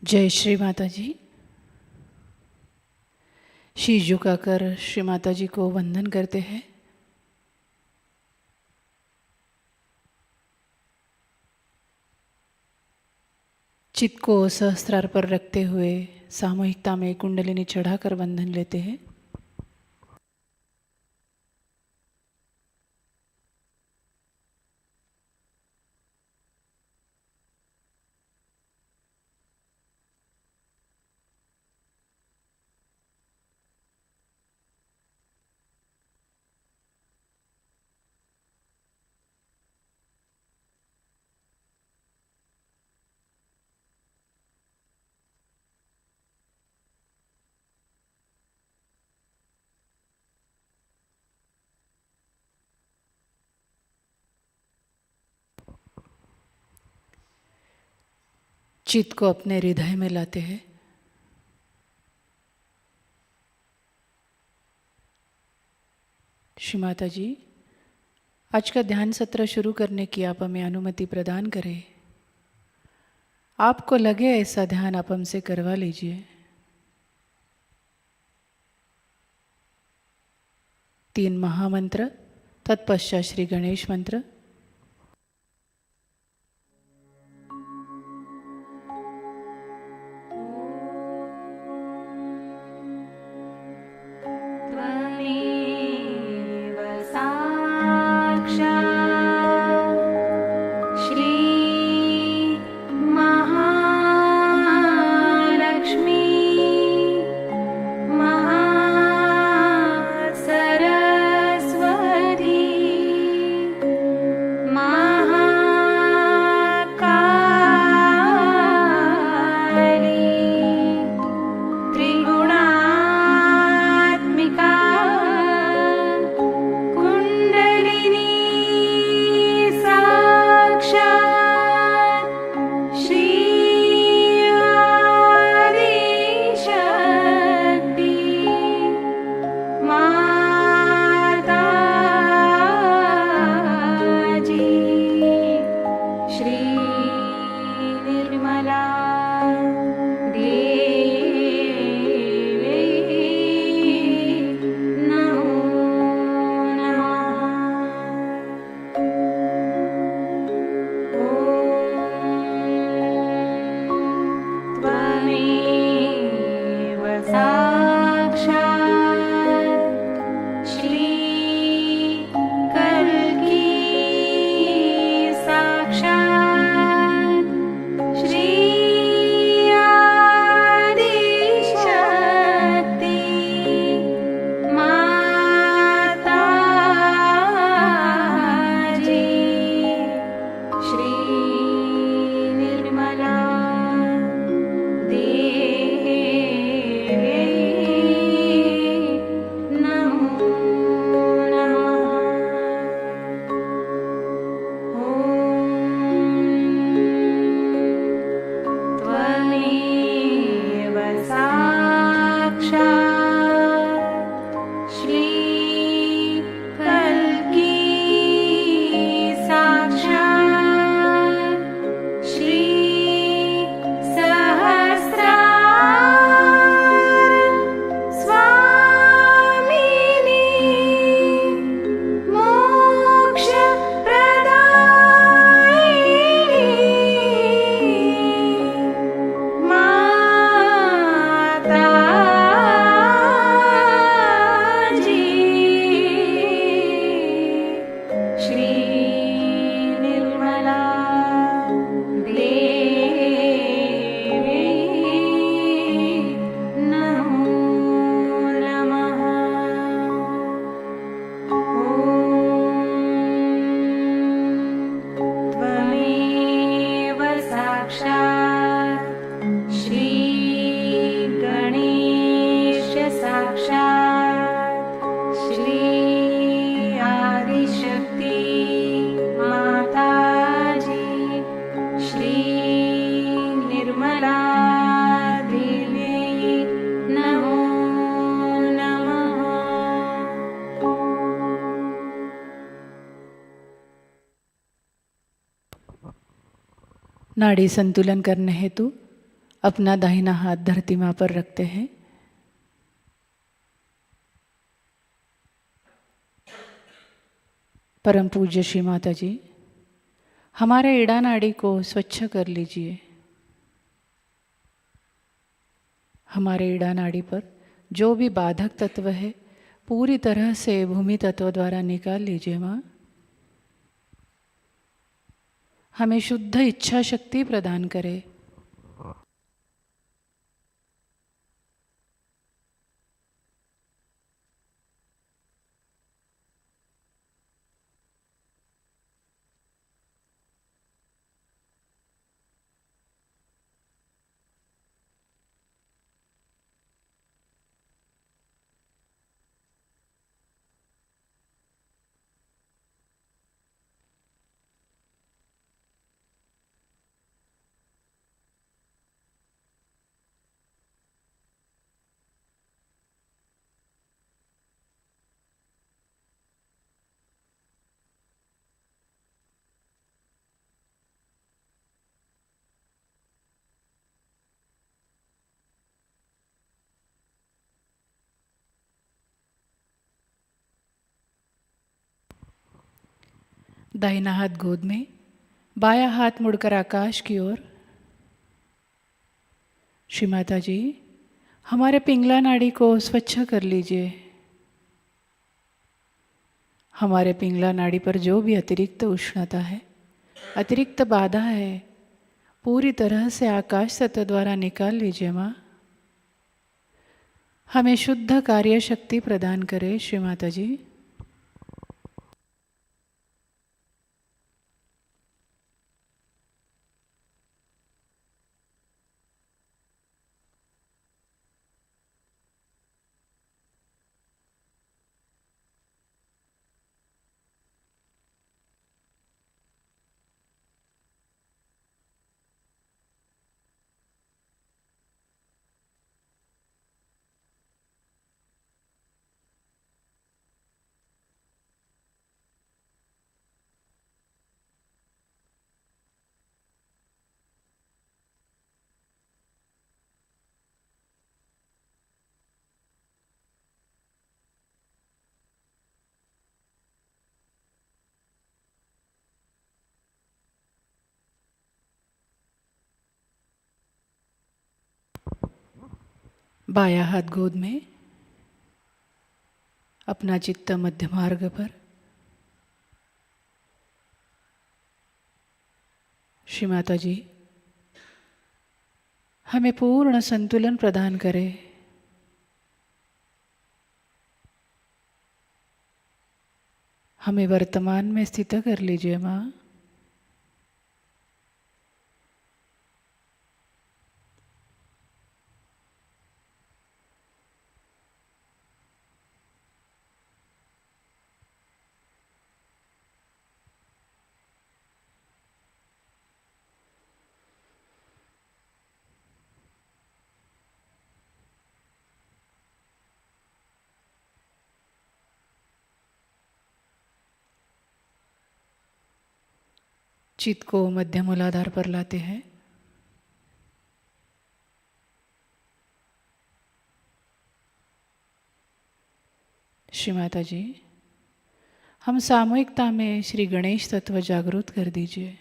जय श्री माता जी। शीश झुकाकर श्री माता जी को वंदन करते हैं। चित्त को सहस्रार पर रखते हुए सामूहिकता में कुंडलिनी चढ़ाकर वंदन लेते हैं। चित्त को अपने हृदय में लाते हैं। श्री माता जी, आज का ध्यान सत्र शुरू करने की आप हमें अनुमति प्रदान करें। आपको लगे ऐसा ध्यान आप हमसे करवा लीजिए। 3 महामंत्र तत्पश्चात श्री गणेश मंत्र. नाड़ी संतुलन करने हेतु अपना दाहिना हाथ धरती माँ पर रखते हैं. परम पूज्य श्री माताजी, हमारे इड़ा नाड़ी को स्वच्छ कर लीजिए. हमारे इड़ा नाड़ी पर जो भी बाधक तत्व है पूरी तरह से भूमि तत्व द्वारा निकाल लीजिए माँ. हमें शुद्ध इच्छा शक्ति प्रदान करे. दाहिना हाथ गोद में, बायां हाथ मुड़कर आकाश की ओर। श्री माता जी, हमारे पिंगला नाड़ी को स्वच्छ कर लीजिए। हमारे पिंगला नाड़ी पर जो भी अतिरिक्त उष्णता है, अतिरिक्त बाधा है, पूरी तरह से आकाश तत्व द्वारा निकाल लीजिए माँ। हमें शुद्ध कार्य शक्ति प्रदान करे श्री माता जी। बायां हाथ गोद में, अपना चित्त मध्य मार्ग पर। श्री माता जी, हमें पूर्ण संतुलन प्रदान करे। हमें वर्तमान में स्थित कर लीजिए माँ। चित्त को मध्य मूलाधार पर लाते हैं। श्री माता जी, हम सामूहिकता में श्री गणेश तत्व जागृत कर दीजिए।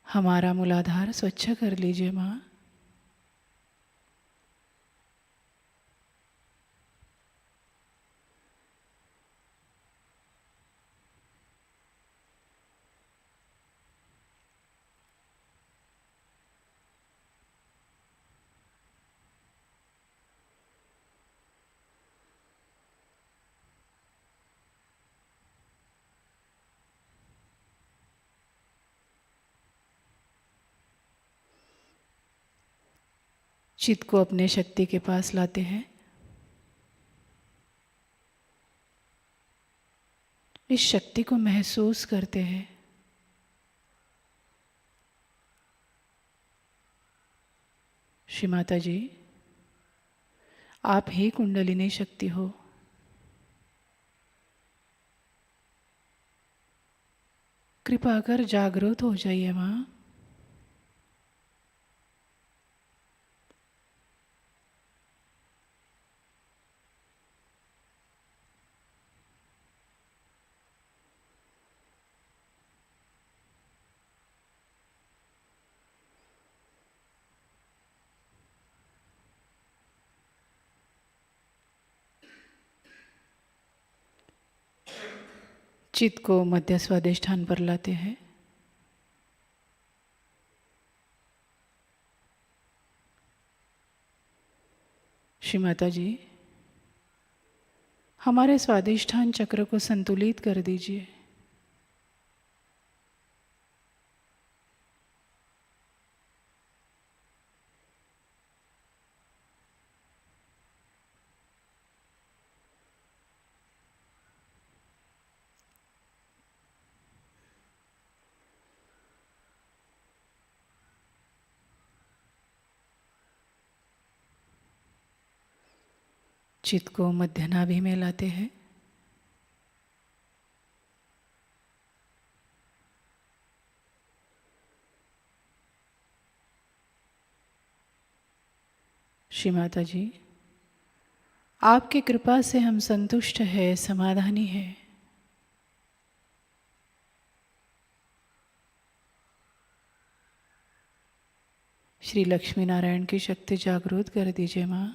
हमारा मूलाधार स्वच्छ कर लीजिए माँ। चित्त को अपने शक्ति के पास लाते हैं। इस शक्ति को महसूस करते हैं। श्री माता जी, आप ही कुंडलिनी शक्ति हो। कृपा कर जागृत हो जाइए माँ। चित्त को मध्य स्वादिष्ठान पर लाते हैं। श्री माता जी, हमारे स्वादिष्ठान चक्र को संतुलित कर दीजिए। चित्त को मध्य नाभि में लाते हैं। श्री माता जी, आपकी कृपा से हम संतुष्ट है, समाधानी है। श्री लक्ष्मी नारायण की शक्ति जागृत कर दीजिए माँ।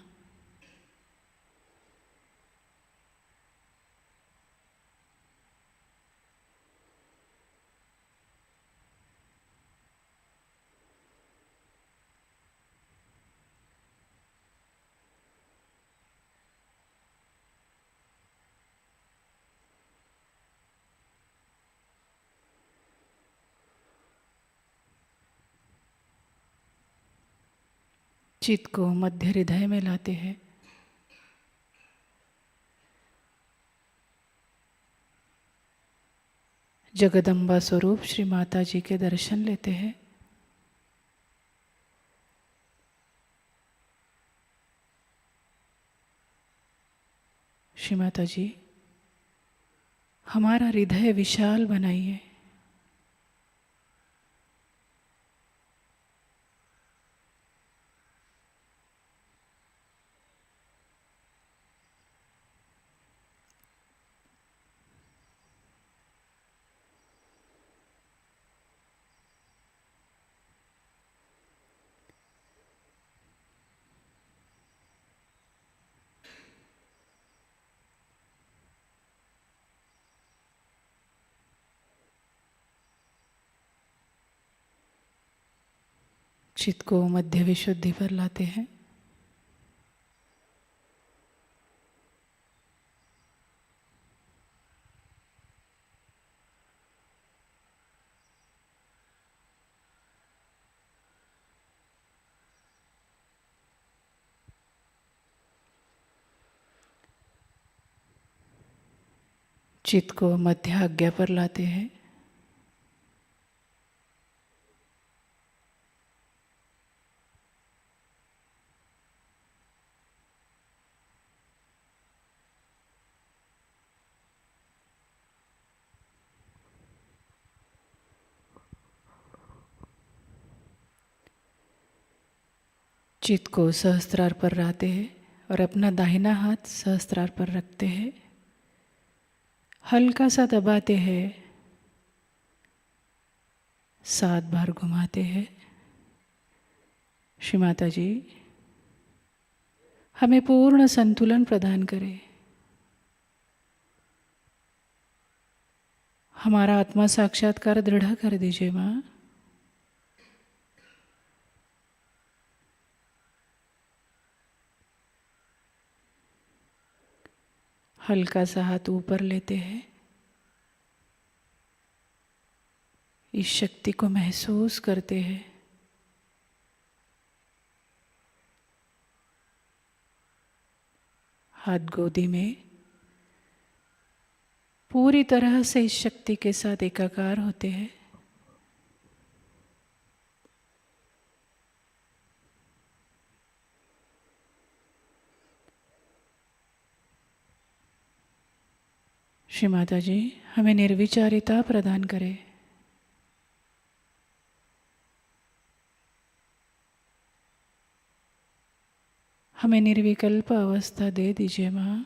चित्त को मध्य हृदय में लाते हैं। जगदम्बा स्वरूप श्री माता जी के दर्शन लेते हैं। श्री माता जी, हमारा हृदय विशाल बनाइए। चित्त को मध्य विशुद्धि पर लाते हैं। चित्त को मध्य आज्ञा पर लाते हैं। चित्त को सहस्त्रार पर लाते हैं और अपना दाहिना हाथ सहस्त्रार पर रखते हैं। हल्का सा दबाते हैं, 7 बार घुमाते हैं। श्री माता जी, हमें पूर्ण संतुलन प्रदान करें। हमारा आत्मा साक्षात्कार दृढ़ कर दीजिए माँ। हल्का सा हाथ ऊपर लेते हैं। इस शक्ति को महसूस करते हैं। हाथ गोदी में पूरी तरह से इस शक्ति के साथ एकाकार होते हैं। श्री माता जी, हमें निर्विचारिता प्रदान करें। हमें निर्विकल्प अवस्था दे दीजिए माँ।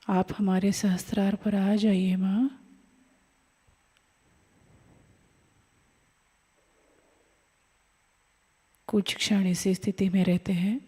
आप हमारे सहस्त्रार पर आ जाइए माँ। कुछ क्षण इसी स्थिति में रहते हैं।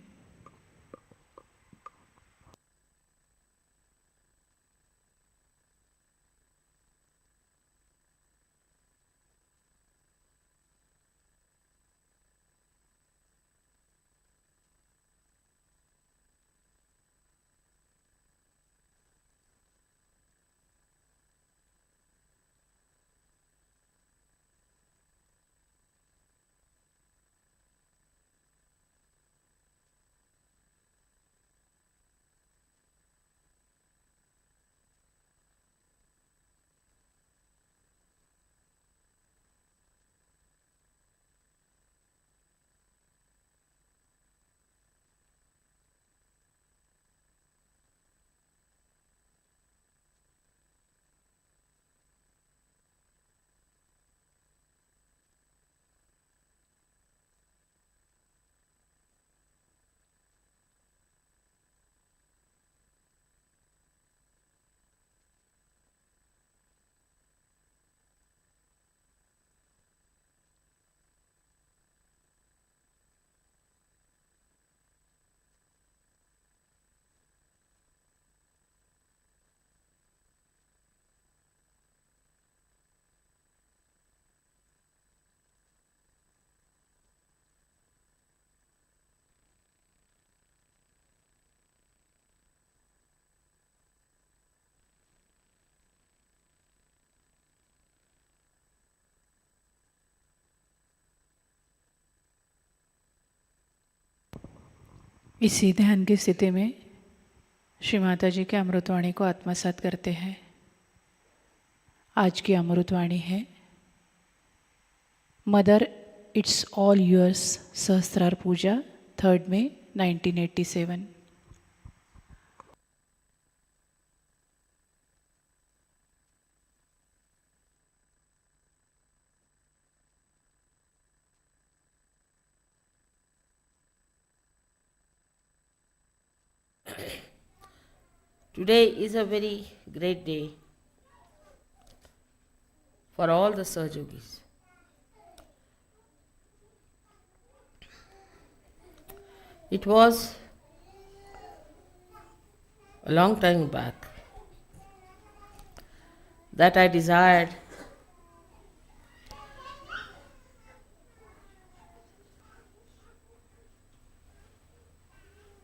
इसी ध्यान की स्थिति में श्री माता जी के अमृतवाणी को आत्मसात करते हैं। आज की अमृतवाणी है mother it's all yours Sahasrara Puja 3 मई 1987। Today is a very great day for all the Sahajayogis. It was a long time back that I desired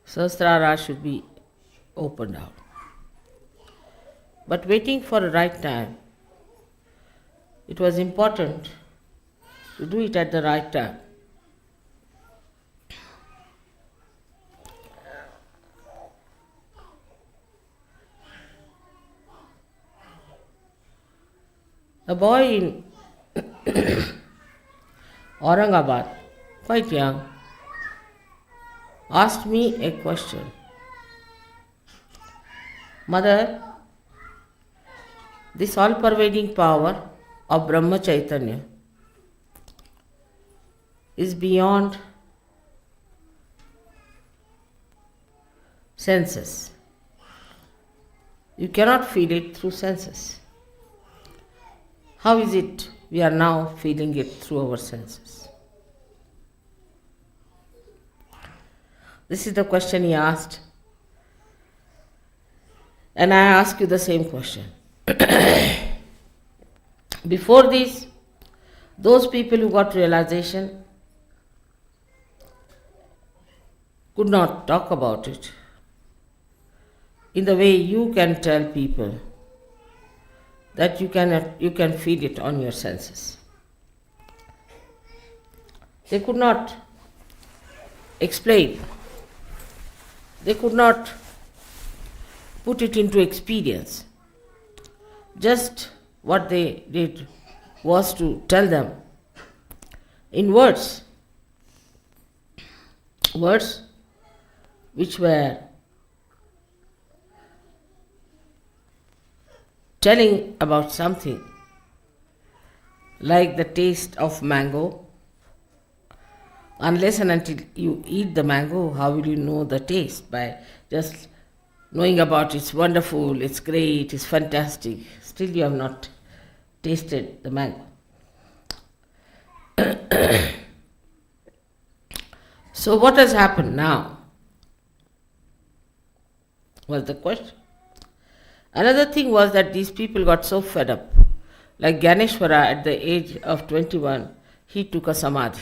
Sahasrara should be opened out. But waiting for the right time, it was important to do it at the right time. A boy in Aurangabad, quite young, asked me a question. Mother, this all-pervading power of Brahma Chaitanya is beyond senses. You cannot feel it through senses. How is it we are now feeling it through our senses? This is the question he asked, and I ask you the same question. Before this, those people who got realization could not talk about it in the way you can tell people that you can feel it on your senses. They could not explain. They could not put it into experience. Just what they did was to tell them in words which were telling about something like the taste of mango. Unless and until you eat the mango, how will you know the taste? By just knowing about it's wonderful, it's great, it's fantastic. Still you have not tasted the mango. So what has happened now? Was the question. Another thing was that these people got so fed up. Like Ganeshwara at the age of 21, he took a samadhi.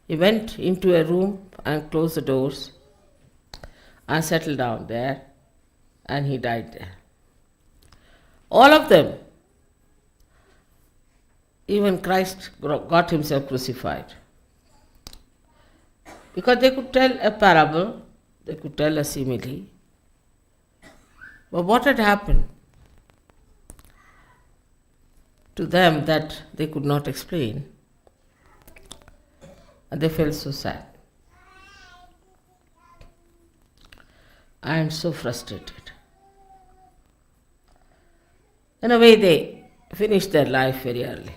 He went into a room and closed the doors and settled down there, and he died there. All of them, even Christ got himself crucified. Because they could tell a parable, they could tell a simile, but what had happened to them that they could not explain, and they felt so sad. I am so frustrated. In a way, they finished their life very early.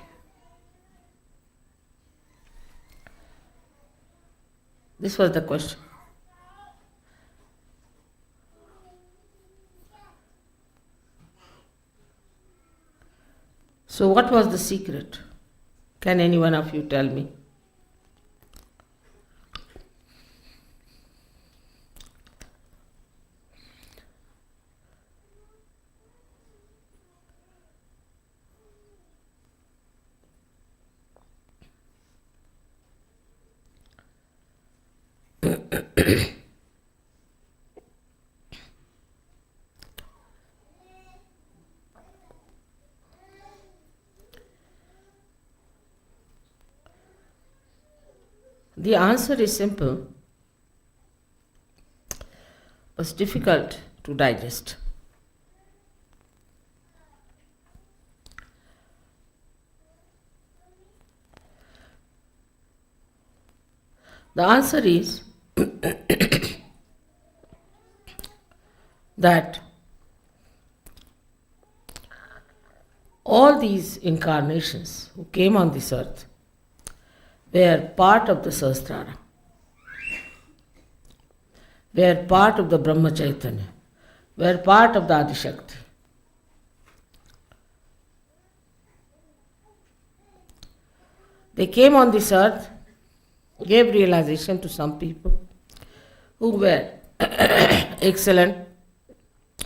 This was the question. So what was the secret? Can any one of you tell me? The answer is simple. was difficult to digest. The answer is that all these incarnations who came on this earth were part of the Sahasrara, were part of the Brahma Chaitanya, were part of the Adi Shakti. They came on this earth, gave realization to some people who were excellent,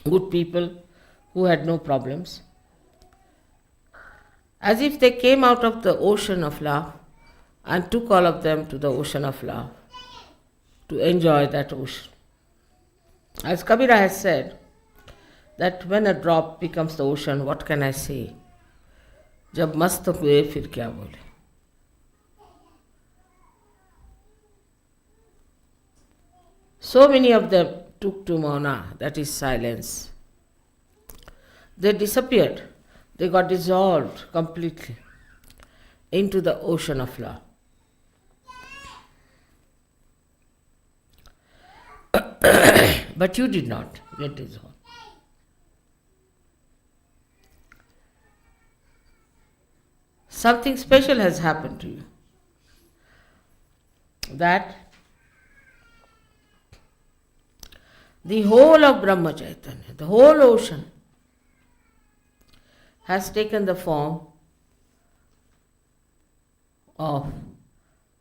good people, who had no problems. As if they came out of the ocean of love and took all of them to the ocean of love to enjoy that ocean. As Kabira has said, that when a drop becomes the ocean, what can I say? Jab mast hue fir kya bole. So many of them took to mauna, that is silence. They disappeared. They got dissolved completely into the ocean of love. But you did not get dissolved. Something special has happened to you. That the whole of Brahma Chaitanya, the whole ocean, has taken the form of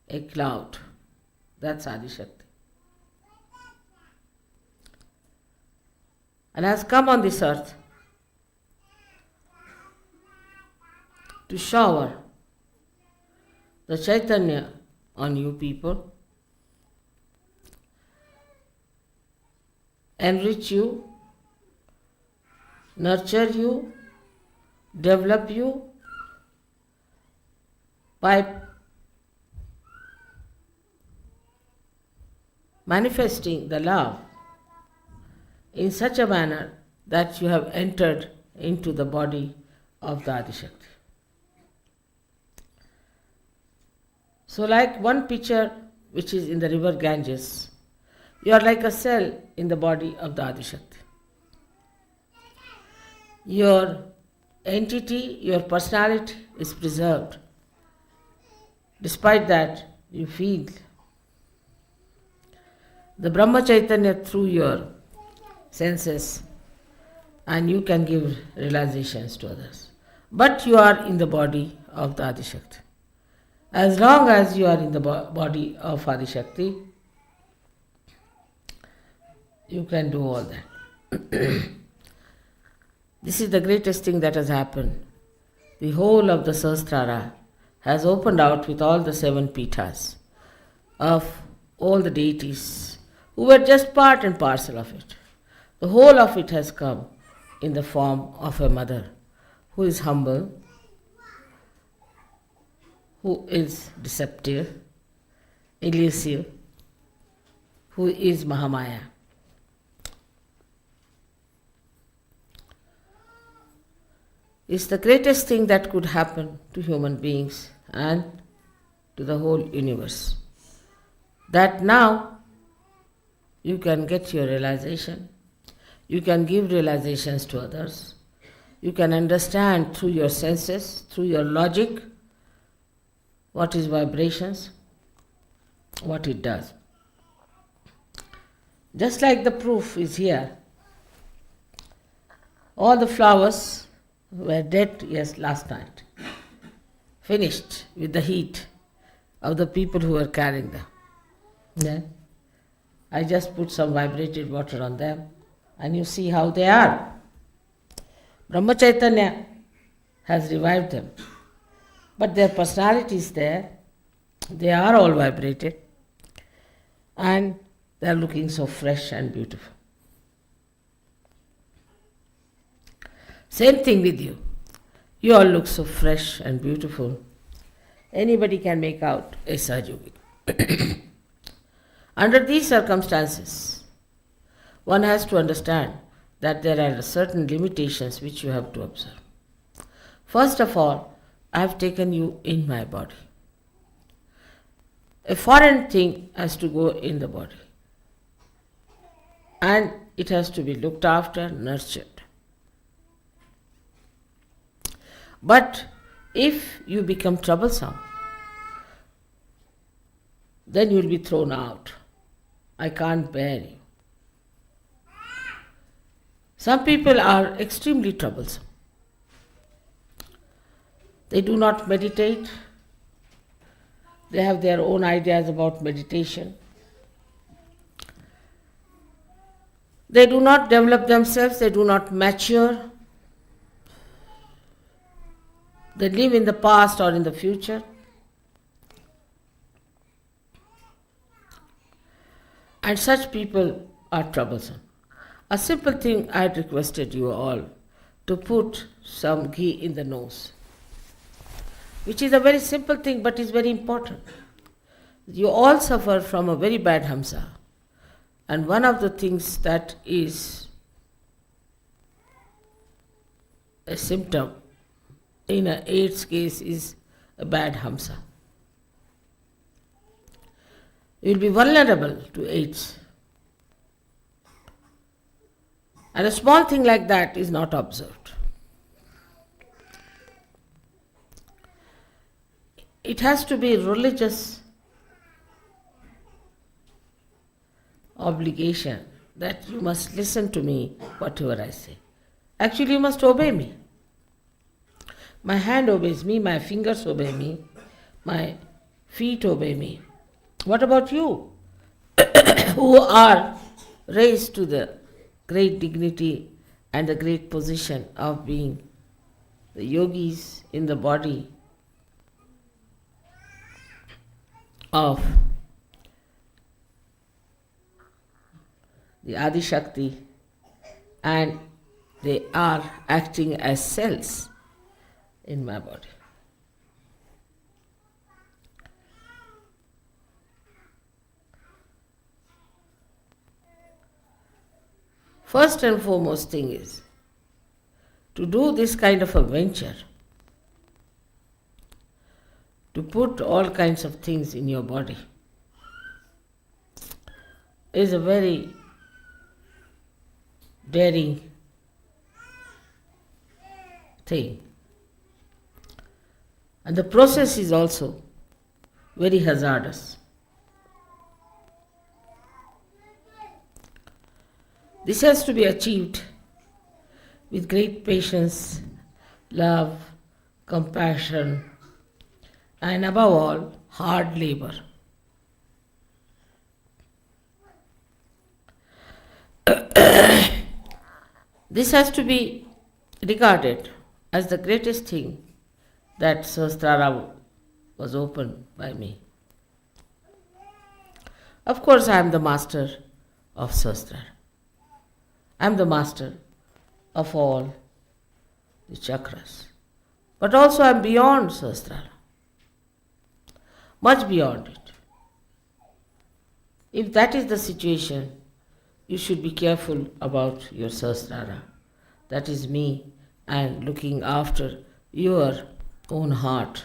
a cloud. That's Adi Shakti. And has come on this earth to shower the Chaitanya on you people, enrich you, nurture you, develop you by manifesting the love in such a manner that you have entered into the body of the Adi Shakti. So like one pitcher which is in the river Ganges, you are like a cell in the body of the Adi Shakti. Your entity, your personality is preserved. Despite that, you feel the Brahma Chaitanya through your senses, and you can give realizations to others. But you are in the body of the Adi Shakti. As long as you are in the body of Adi Shakti, you can do all that. This is the greatest thing that has happened. The whole of the Sahasrara has opened out with all the 7 pithas of all the deities who were just part and parcel of it. The whole of it has come in the form of a mother who is humble, who is deceptive, elusive, who is Mahamaya. It's the greatest thing that could happen to human beings and to the whole universe. That now you can get your realization, you can give realizations to others, you can understand through your senses, through your logic, what is vibrations, what it does. Just like the proof is here. All the flowers were dead, last night. Finished with the heat of the people who were carrying them. Yeah? I just put some vibrated water on them and you see how they are. Brahma Chaitanya has revived them. But their personality is there. They are all vibrated. And they are looking so fresh and beautiful. Same thing with you. You all look so fresh and beautiful. Anybody can make out a Sahajayogi. Under these circumstances, one has to understand that there are certain limitations which you have to observe. First of all, I have taken you in my body. A foreign thing has to go in the body, and it has to be looked after, nurtured. But if you become troublesome, then you will be thrown out. I can't bear you. Some people are extremely troublesome. They do not meditate. They have their own ideas about meditation. They do not develop themselves, they do not mature. They live in the past or in the future. And such people are troublesome. A simple thing I had requested you all to put some ghee in the nose, which is a very simple thing but is very important. You all suffer from a very bad hamsa, and one of the things that is a symptom in an AIDS case is a bad hamsa. You will be vulnerable to AIDS. And a small thing like that is not observed. It has to be religious obligation that you must listen to me, whatever I say. Actually, you must obey me. My hand obeys me, my fingers obey me, my feet obey me. What about you, who are raised to the great dignity and the great position of being the yogis in the body of the Adi Shakti, and they are acting as cells in my body. First and foremost thing is to do this kind of a venture, to put all kinds of things in your body, is a very daring thing. And the process is also very hazardous. This has to be achieved with great patience, love, compassion, and above all, hard labor. This has to be regarded as the greatest thing that Sahasrara was opened by me. Of course, I am the master of Sahasrara. I am the master of all the chakras. But also I am beyond Sahasrara, much beyond it. If that is the situation, you should be careful about your Sahasrara. That is me, and looking after your own heart,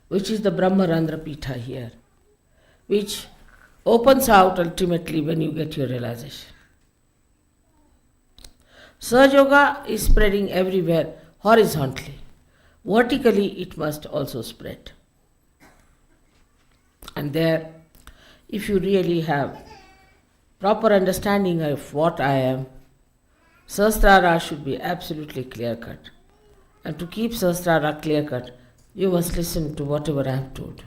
which is the Brahmarandra Pitha here, which opens out ultimately when you get your realization. Sahajayoga is spreading everywhere horizontally. Vertically it must also spread. And there, if you really have proper understanding of what I am, Sahasrara should be absolutely clear-cut. And to keep Sahasrara clear-cut, you must listen to whatever I have told you.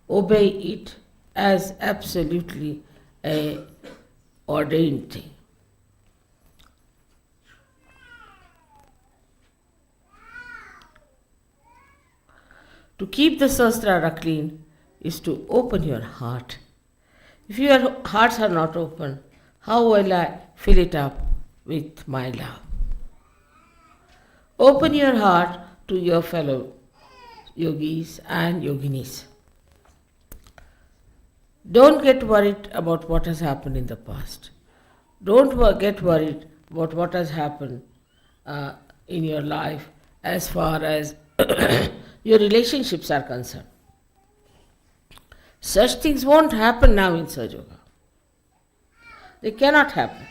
Obey it as absolutely a ordained thing. To keep the Sahasrara clean is to open your heart. If your hearts are not open, how will I fill it up with my love? Open your heart to your fellow yogis and yoginis. Don't get worried about what has happened in the past. Don't get worried about what has happened in your life as far as your relationships are concerned. Such things won't happen now in Sahajayoga. They cannot happen.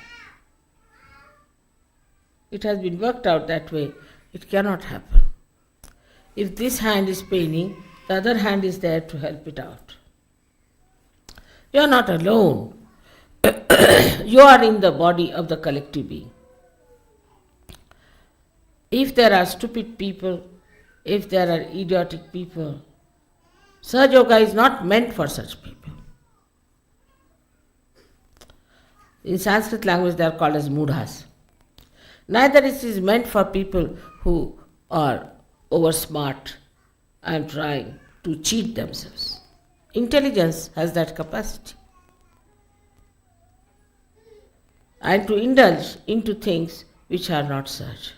It has been worked out that way. It cannot happen. If this hand is paining, the other hand is there to help it out. You are not alone. You are in the body of the collective being. If there are stupid people, if there are idiotic people, Sahajayoga is not meant for such people. In Sanskrit language they are called as mudhas. Neither it is meant for people who are oversmart and trying to cheat themselves. Intelligence has that capacity. And to indulge into things which are not such.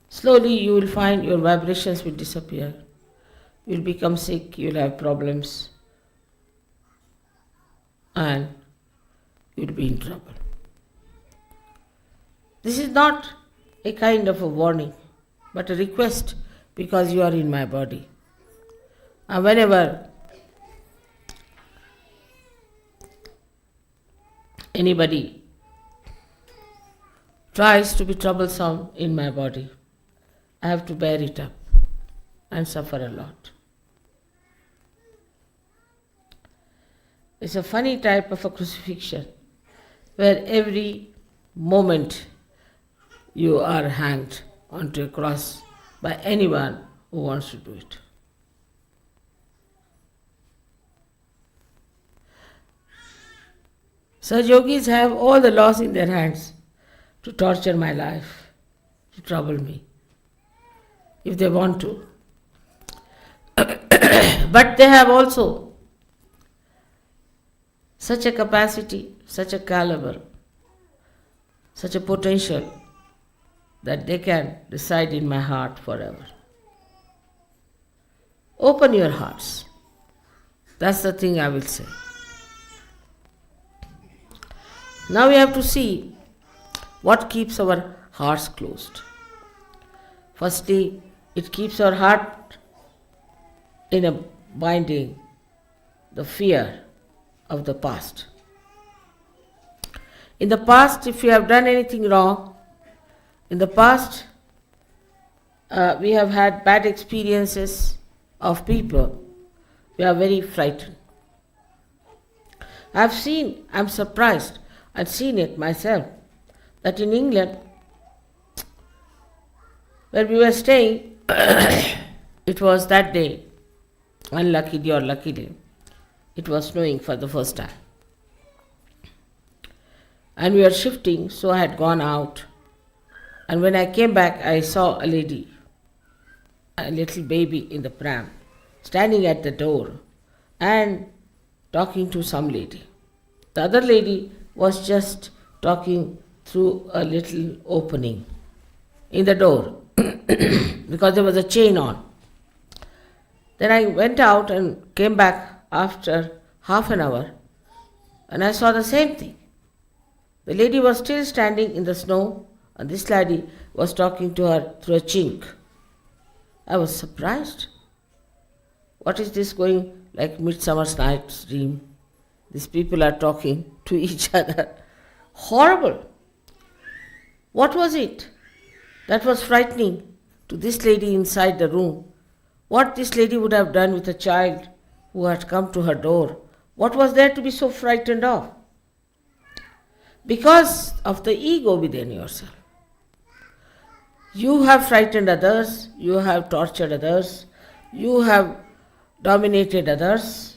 Slowly you will find your vibrations will disappear. You will become sick, you will have problems, and you will be in trouble. This is not a kind of a warning, but a request, because you are in my body. And whenever anybody tries to be troublesome in my body, I have to bear it up and suffer a lot. It's a funny type of a crucifixion where every moment you are hanged onto a cross by anyone who wants to do it. Such yogis have all the laws in their hands to torture my life, to trouble me, if they want to. But they have also such a capacity, such a caliber, such a potential that they can reside in my heart forever. Open your hearts. That's the thing I will say. Now we have to see what keeps our hearts closed. Firstly, it keeps our heart in a binding, the fear of the past. In the past, if you have done anything wrong, in the past we have had bad experiences of people, we are very frightened. I'm surprised, I've seen it myself, that in England, where we were staying, it was that day, unluckily or luckily, it was snowing for the first time. And we were shifting, so I had gone out. And when I came back, I saw a lady, a little baby in the pram, standing at the door and talking to some lady. The other lady was just talking through a little opening in the door because there was a chain on. Then I went out and came back after half an hour and I saw the same thing. The lady was still standing in the snow and this lady was talking to her through a chink. I was surprised. What is this going like Midsummer's Night's Dream? These people are talking to each other. Horrible. What was it that was frightening to this lady inside the room? What this lady would have done with a child who had come to her door? What was there to be so frightened of? Because of the ego within yourself. You have frightened others, you have tortured others, you have dominated others,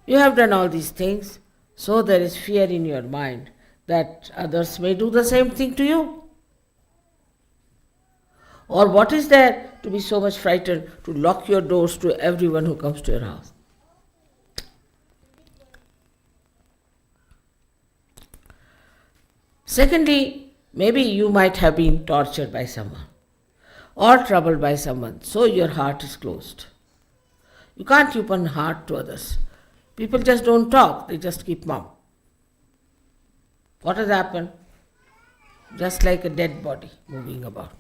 you have done all these things, so there is fear in your mind that others may do the same thing to you. Or what is there to be so much frightened to lock your doors to everyone who comes to your house? Secondly, maybe you might have been tortured by someone. or troubled by someone, so your heart is closed. You can't open heart to others. People just don't talk, they just keep mum. What has happened? Just like a dead body moving about.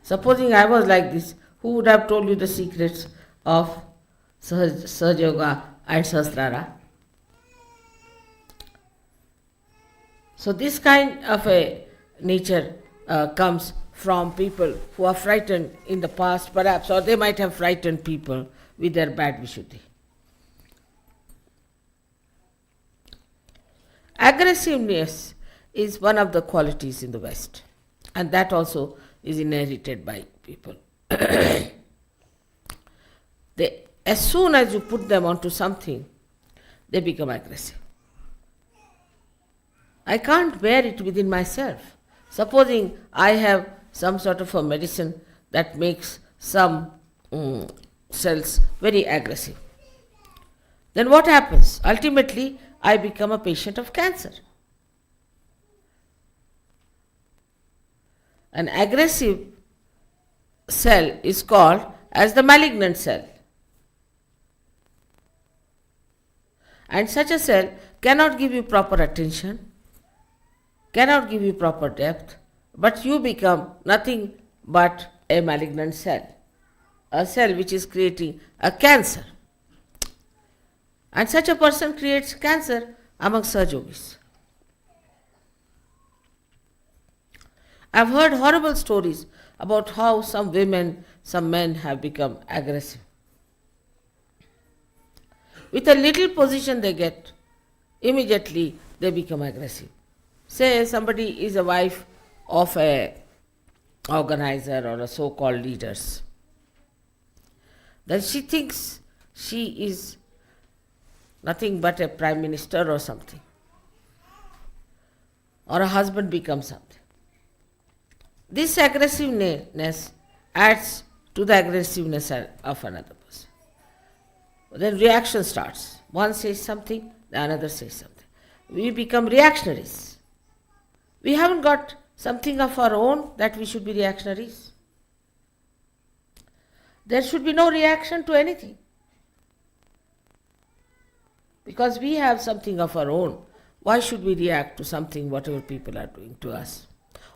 Supposing I was like this, who would have told you the secrets of Sahajayoga and Sahasrara? So this kind of a nature comes from people who are frightened in the past perhaps, or they might have frightened people with their bad Vishuddhi. Aggressiveness is one of the qualities in the West, and that also is inherited by people. As soon as you put them onto something, they become aggressive. I can't bear it within myself. Supposing I have some sort of a medicine that makes some cells very aggressive. Then what happens? Ultimately, I become a patient of cancer. An aggressive cell is called as the malignant cell. And such a cell cannot give you proper attention, cannot give you proper depth, but you become nothing but a malignant cell, a cell which is creating a cancer. And such a person creates cancer among Sahajogis. I've heard horrible stories about how some women, some men have become aggressive. With a little position they get, immediately they become aggressive. Say somebody is a wife of a organizer or a so-called leaders. Then she thinks she is nothing but a prime minister or something. Or a husband becomes something. This aggressiveness adds to the aggressiveness of another person. Then reaction starts. One says something, the another says something. We become reactionaries. We haven't got something of our own that we should be reactionaries. There should be no reaction to anything. Because we have something of our own. Why should we react to something, whatever people are doing to us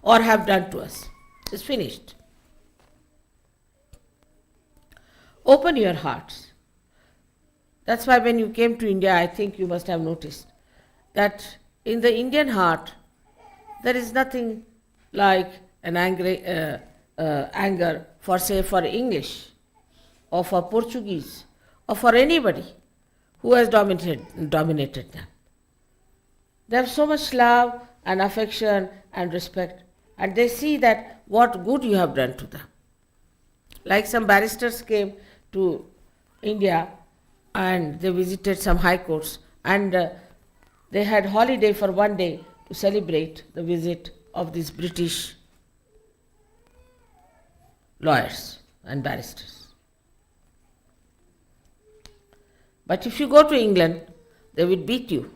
or have done to us? It's finished. Open your hearts. That's why when you came to India, I think you must have noticed that in the Indian heart, there is nothing like an anger for, say, for English or for Portuguese or for anybody who has dominated them. They have so much love and affection and respect, and they see that what good you have done to them. Like some barristers came to India and they visited some high courts, and they had holiday for one day to celebrate the visit of these British lawyers and barristers. But if you go to England, they will beat you,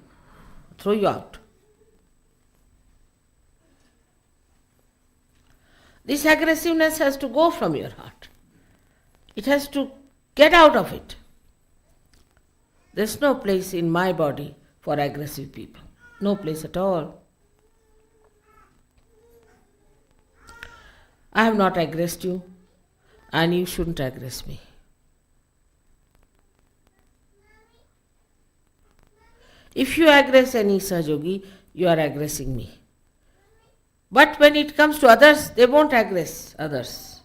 throw you out. This aggressiveness has to go from your heart. It has to get out of it. There's no place in my body for aggressive people. No place at all. I have not aggressed you, and you shouldn't aggress me. If you aggress any Sahajogi, you are aggressing me. But when it comes to others, they won't aggress others.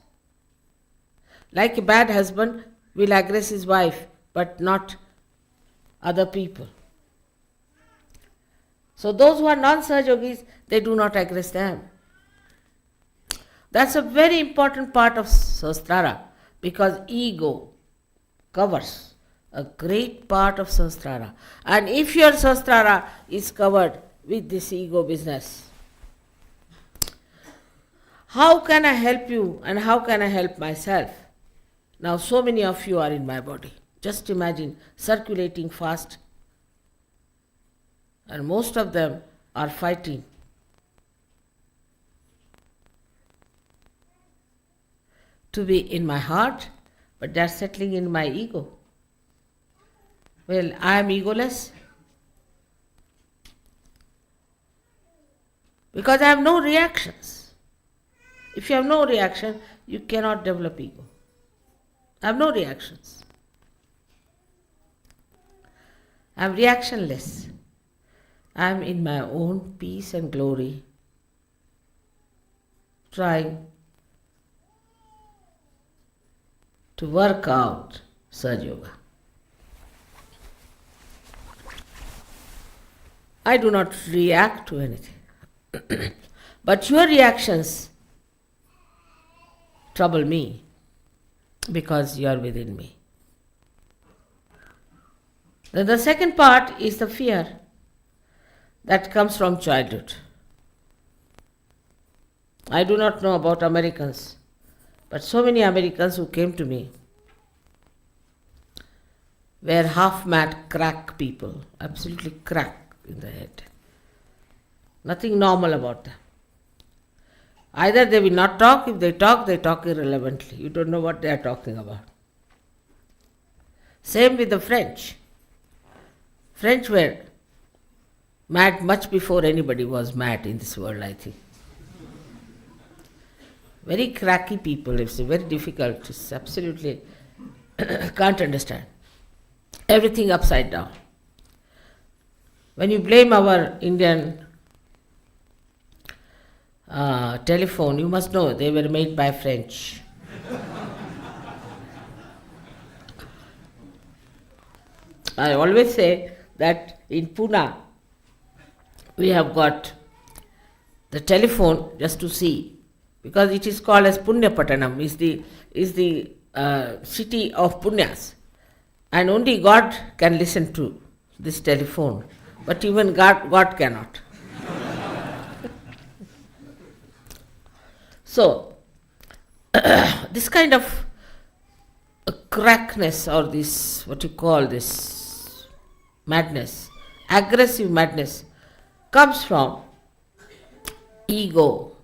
Like a bad husband will aggress his wife, but not other people. So those who are non-Sahajogis, they do not aggress them. That's a very important part of Sahasrara, because ego covers a great part of Sahasrara. And if your Sahasrara is covered with this ego business, how can I help you and how can I help myself? Now so many of you are in my body. Just imagine circulating fast, and most of them are fighting to be in my heart, but they are settling in my ego. Well, I am egoless because I have no reactions. If you have no reaction, you cannot develop ego. I have no reactions. I am reactionless. I am in my own peace and glory, trying to work out Sahajayoga. I do not react to anything. But your reactions trouble me because you are within me. Then the second part is the fear that comes from childhood. I do not know about Americans, but so many Americans who came to me were half-mad crack people, absolutely crack in the head. Nothing normal about them. Either they will not talk, if they talk irrelevantly. You don't know what they are talking about. Same with the French. French were mad much before anybody was mad in this world, I think. Very cracky people, it's very difficult, it's absolutely can't understand. Everything upside down. When you blame our Indian telephone, you must know they were made by French. I always say that in Pune we have got the telephone just to see, because it is called as Punyapatanam, is the city of Punyas, and only God can listen to this telephone, but even God cannot. So, this kind of crackness, or this, what you call this, madness, aggressive madness, comes from ego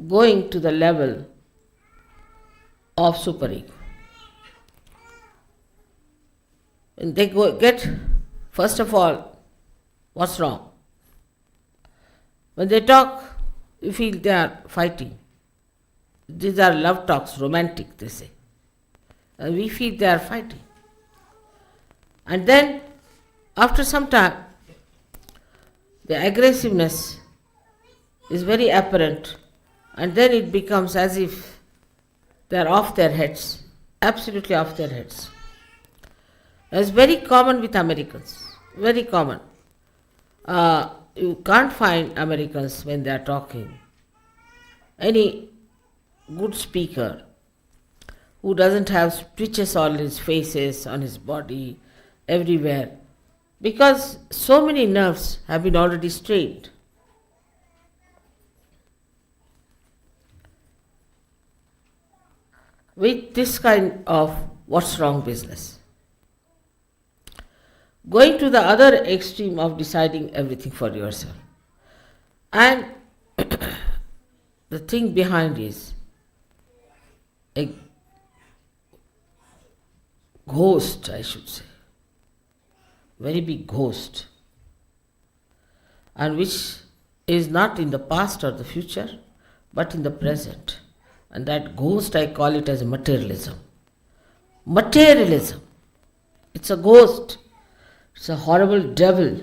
going to the level of superego. When they get, first of all, what's wrong? When they talk, you feel they are fighting. These are love talks, romantic, they say. And we feel they are fighting. And then, after some time, the aggressiveness is very apparent, and then it becomes as if they are off their heads, absolutely off their heads. It's very common with Americans, very common. You can't find Americans when they are talking any good speaker who doesn't have stitches on his faces, on his body, everywhere, because so many nerves have been already strained. With this kind of what's wrong business. Going to the other extreme of deciding everything for yourself. And the thing behind is a ghost, I should say. Very big ghost. And which is not in the past or the future, but in the present. And that ghost, I call it as materialism. Materialism. It's a ghost. It's a horrible devil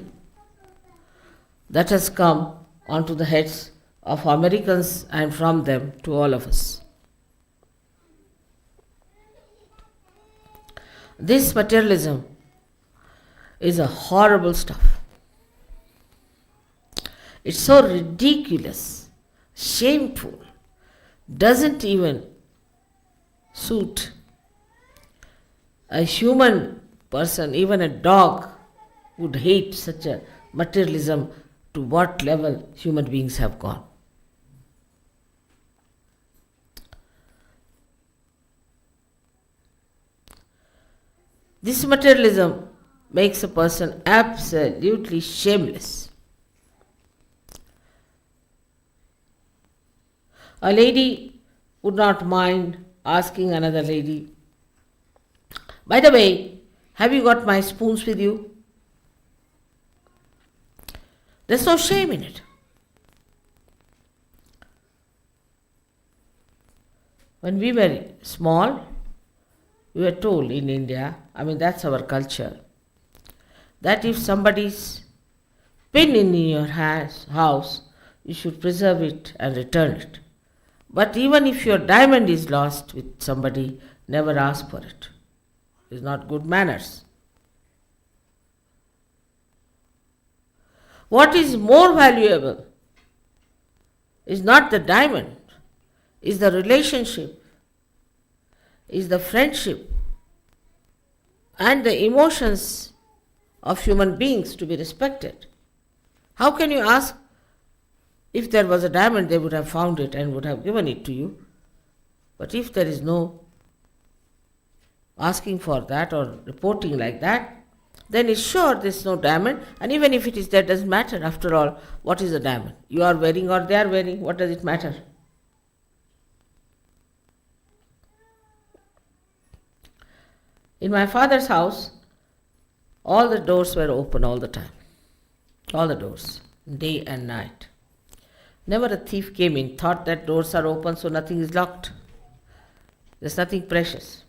that has come onto the heads of Americans and from them to all of us. This materialism is a horrible stuff. It's so ridiculous, shameful, doesn't even suit a human person. Even a dog would hate such a materialism. To what level human beings have gone. This materialism makes a person absolutely shameless. A lady would not mind asking another lady, "By the way, have you got my spoons with you?" There's no shame in it. When we were small, we were told in India, that's our culture, that if somebody's pin in your house, you should preserve it and return it. But even if your diamond is lost with somebody, never ask for it. It's not good manners. What is more valuable is not the diamond, is the relationship, is the friendship, and the emotions of human beings to be respected. How can you ask? If there was a diamond, they would have found it and would have given it to you. But if there is no asking for that or reporting like that, then it's sure there's no diamond. And even if it is there, doesn't matter. After all, what is a diamond? You are wearing or they are wearing, what does it matter? In my father's house, all the doors were open all the time. All the doors, day and night. Never a thief came in, thought that doors are open so nothing is locked. There's nothing precious.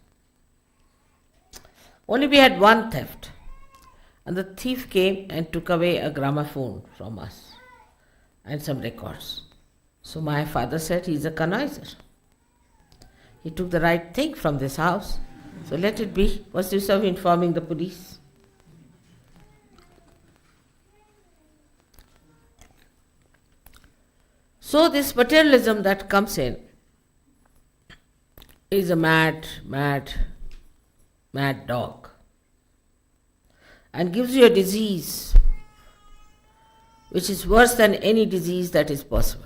Only we had one theft. And the thief came and took away a gramophone from us and some records. So my father said, he's a connoisseur. He took the right thing from this house. So let it be. What's the use of informing the police? So this materialism that comes in is a mad dog and gives you a disease which is worse than any disease that is possible.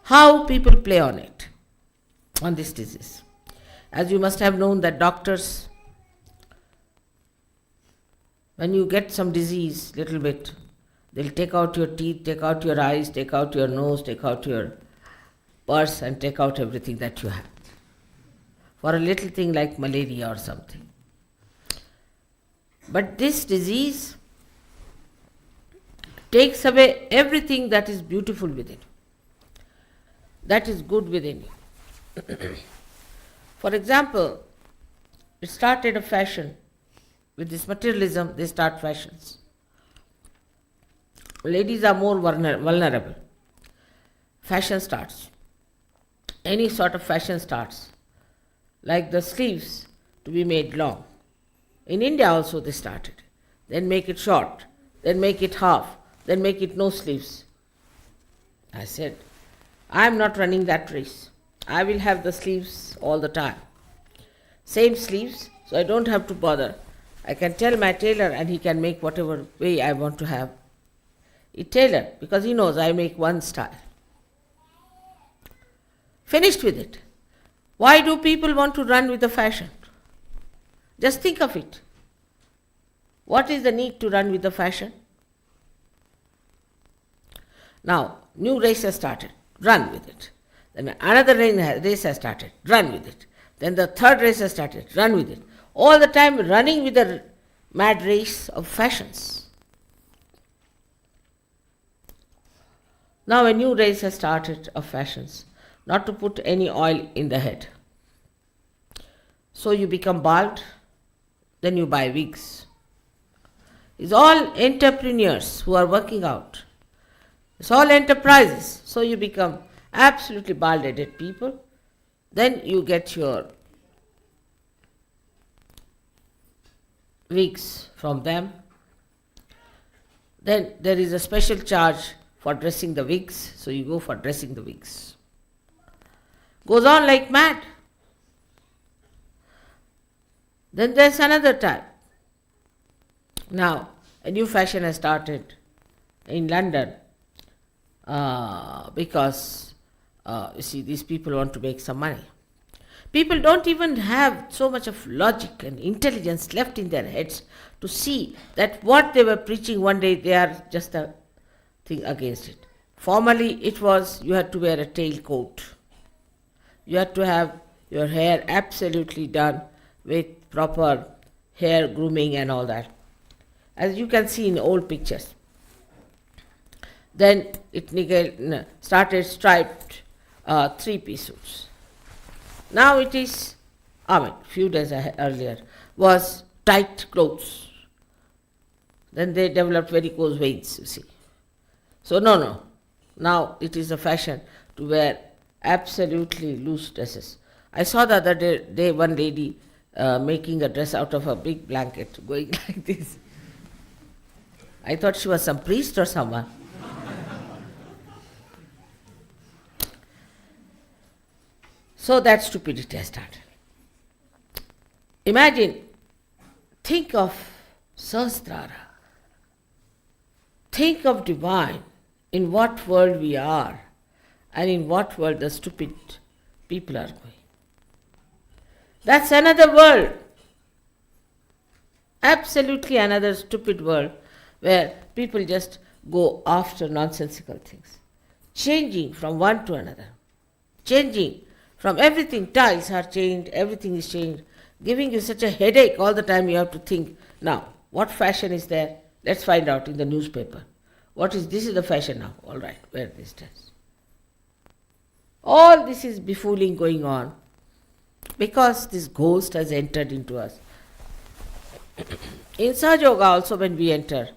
How people play on it, on this disease. As you must have known that doctors, when you get some disease, little bit, they'll take out your teeth, take out your eyes, take out your nose, take out your purse and take out everything that you have. For a little thing like malaria or something. But this disease takes away everything that is beautiful within you, that is good within you. For example, it started a fashion. With this materialism, they start fashions. Ladies are more vulnerable. Fashion starts. Any sort of fashion starts. Like the sleeves to be made long. In India also they started. Then make it short. Then make it half. Then make it no sleeves. I said, I am not running that race. I will have the sleeves all the time. Same sleeves, so I don't have to bother. I can tell my tailor and he can make whatever way I want to have it tailored, because he knows I make one style. Finished with it. Why do people want to run with the fashion? Just think of it. What is the need to run with the fashion? Now, new race has started. Run with it. Then another race has started. Run with it. Then the third race has started. Run with it. All the time running with the mad race of fashions. Now a new race has started of fashions. Not to put any oil in the head. So you become bald, then you buy wigs. It's all entrepreneurs who are working out. It's all enterprises. So you become absolutely bald-headed people. Then you get your wigs from them. Then there is a special charge for dressing the wigs, so you go for dressing the wigs. Goes on like mad. Then there's another type. Now, a new fashion has started in London because, you see, these people want to make some money. People don't even have so much of logic and intelligence left in their heads to see that what they were preaching one day, they are just a thing against it. Formerly it was you had to wear a tailcoat. You had to have your hair absolutely done with proper hair grooming and all that, as you can see in old pictures. Then it started striped three-piece suits. Now it is, few days earlier, was tight clothes. Then they developed varicose veins, you see. So no. Now it is a fashion to wear absolutely loose dresses. I saw the other day one lady making a dress out of a big blanket, going like this. I thought she was some priest or someone. So that stupidity has started. Imagine, think of Sahasrara. Think of divine, in what world we are and in what world the stupid people are going. That's another world. Absolutely another stupid world where people just go after nonsensical things. Changing from one to another. Changing from everything. Tiles are changed, everything is changed. Giving you such a headache all the time you have to think, now, what fashion is there? Let's find out in the newspaper. This is the fashion now. All right, wear this dress. All this is befooling going on because this ghost has entered into us. In Sahajayoga also when we enter,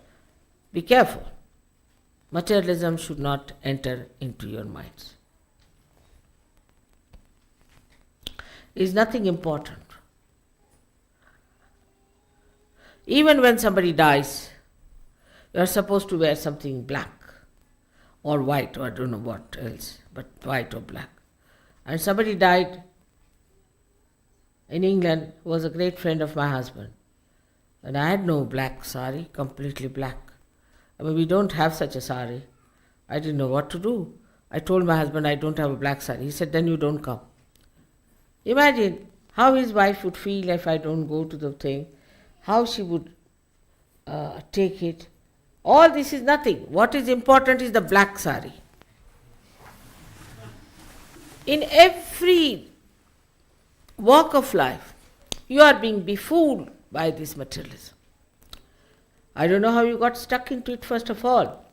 be careful. Materialism should not enter into your minds. It is nothing important. Even when somebody dies, you are supposed to wear something black or white, or I don't know what else, but white or black. And somebody died in England who was a great friend of my husband. And I had no black sari, completely black. We don't have such a sari. I didn't know what to do. I told my husband I don't have a black sari. He said, then you don't come. Imagine how his wife would feel if I don't go to the thing, how she would take it. All this is nothing. What is important is the black sari. In every walk of life, you are being befooled by this materialism. I don't know how you got stuck into it first of all.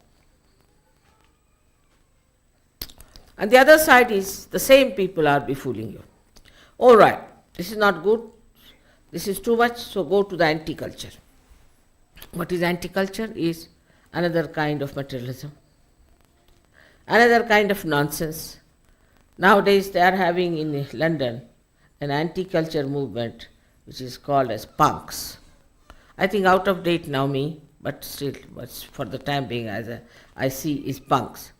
And the other side is the same people are befooling you. All right, this is not good, this is too much, so go to the anti-culture. What is anti-culture? Is another kind of materialism, another kind of nonsense. Nowadays they are having in London an anti-culture movement which is called as punks. I think out of date now but still, for the time being as I see is punks.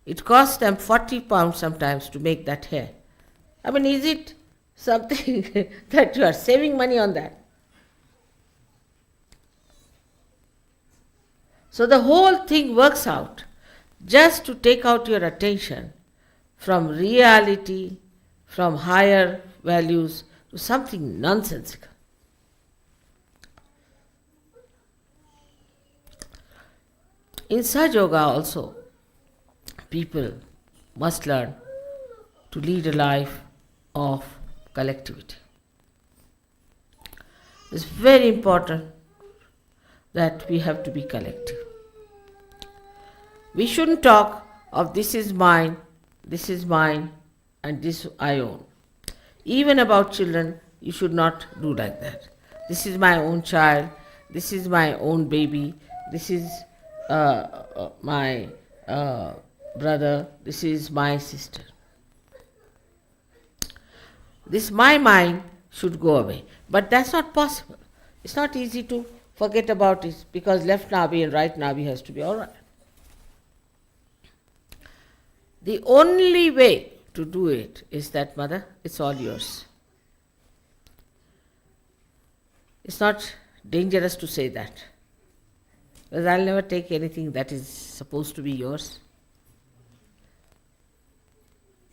It costs them £40 sometimes to make that hair. Is it something that you are saving money on that? So the whole thing works out just to take out your attention from reality, from higher values to something nonsensical. In Sahajayoga also, people must learn to lead a life of collectivity. It's very important that we have to be collective. We shouldn't talk of this is mine, and this I own. Even about children, you should not do like that. This is my own child, this is my own baby, this is my brother, this is my sister. This my mind should go away. But that's not possible. It's not easy to forget about it because left navi and right navi has to be all right. The only way to do it is that, Mother, it's all yours. It's not dangerous to say that. Because I'll never take anything that is supposed to be yours.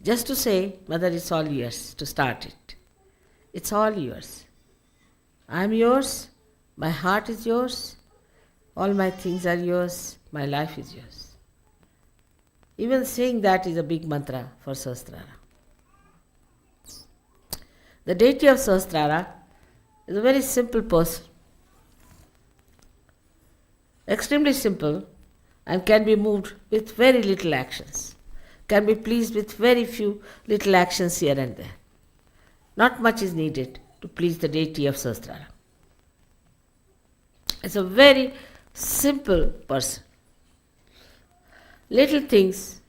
Just to say, Mother, it's all yours, to start it. It's all yours. I'm yours, my heart is yours, all my things are yours, my life is yours. Even saying that is a big mantra for Sahasrara. The deity of Sahasrara is a very simple person, extremely simple, and can be moved with very little actions, can be pleased with very few little actions here and there. Not much is needed to please the deity of Sahasrara. It's a very simple person. Little things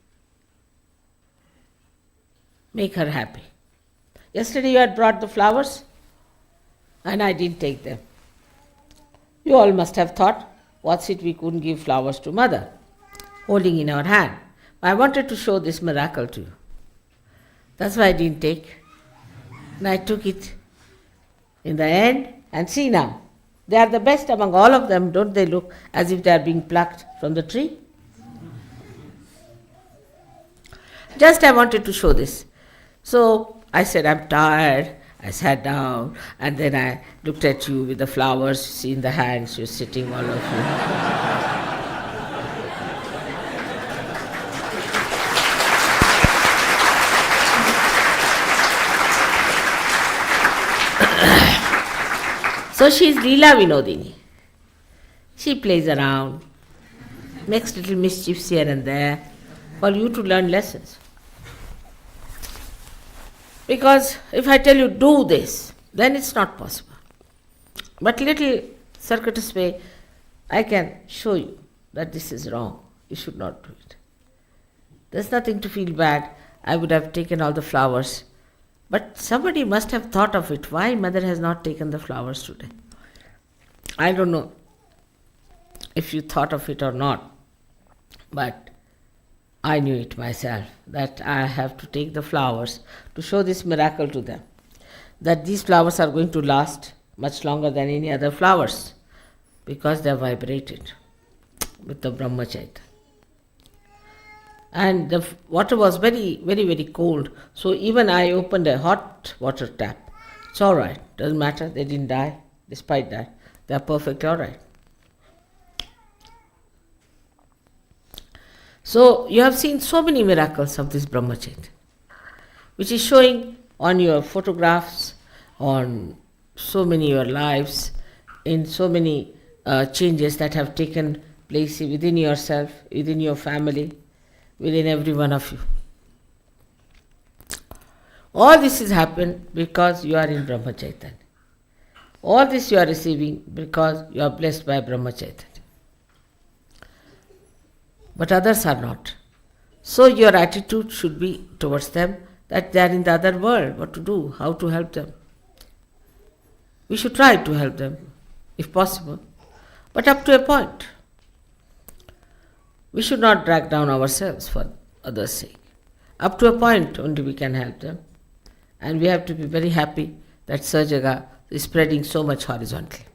make her happy. Yesterday you had brought the flowers and I didn't take them. You all must have thought, what's it we couldn't give flowers to Mother, holding in our hand. I wanted to show this miracle to you. That's why I didn't take. And I took it in the end, and see now, they are the best among all of them. Don't they look as if they are being plucked from the tree? Just I wanted to show this. So I said, I'm tired. I sat down, and then I looked at you with the flowers, see in the hands, you're sitting, all of you. So she is Leela Vinodini. She plays around, makes little mischiefs here and there for you to learn lessons. Because if I tell you do this, then it's not possible. But little circuitous way, I can show you that this is wrong. You should not do it. There's nothing to feel bad. I would have taken all the flowers. But somebody must have thought of it. Why Mother has not taken the flowers today? I don't know if you thought of it or not. But I knew it myself, that I have to take the flowers to show this miracle to them, that these flowers are going to last much longer than any other flowers, because they are vibrated with the Brahmacharya. And the water was very, very, very cold, so even I opened a hot water tap. It's all right, doesn't matter, they didn't die, despite that. They are perfectly all right. So you have seen so many miracles of this Brahmacharya, which is showing on your photographs, on so many your lives, in so many changes that have taken place within yourself, within your family, within every one of you. All this has happened because you are in Brahmacharya. All this you are receiving because you are blessed by Brahmacharya. But others are not. So your attitude should be towards them that they are in the other world, what to do, how to help them. We should try to help them, if possible, but up to a point. We should not drag down ourselves for others' sake. Up to a point only we can help them. And we have to be very happy that Sahajayoga is spreading so much horizontally.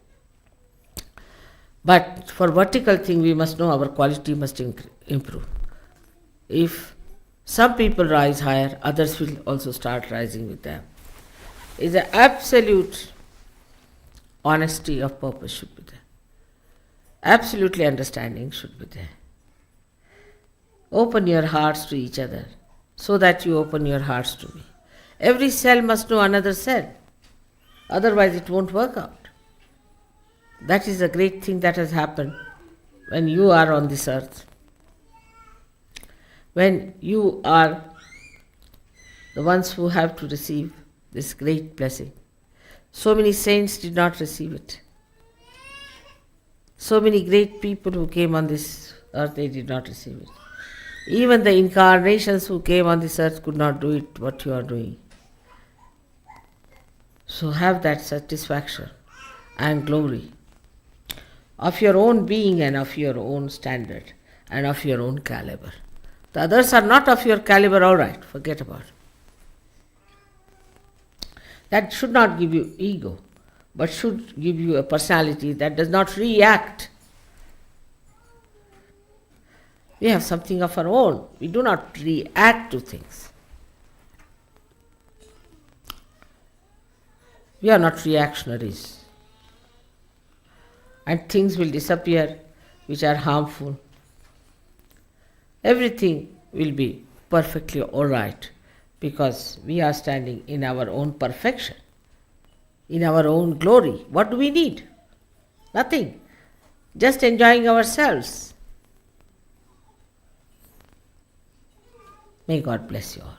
But for vertical thing, we must know our quality must improve. If some people rise higher, others will also start rising with them. It's an absolute honesty of purpose should be there. Absolutely understanding should be there. Open your hearts to each other so that you open your hearts to me. Every cell must know another cell. Otherwise it won't work out. That is a great thing that has happened when you are on this earth. When you are the ones who have to receive this great blessing. So many saints did not receive it. So many great people who came on this earth, they did not receive it. Even the incarnations who came on this earth could not do it what you are doing. So have that satisfaction and glory of your own being and of your own standard and of your own caliber. The others are not of your caliber, all right, forget about it. That should not give you ego, but should give you a personality that does not react. We have something of our own. We do not react to things. We are not reactionaries. And things will disappear which are harmful. Everything will be perfectly alright, because we are standing in our own perfection, in our own glory. What do we need? Nothing. Just enjoying ourselves. May God bless you all.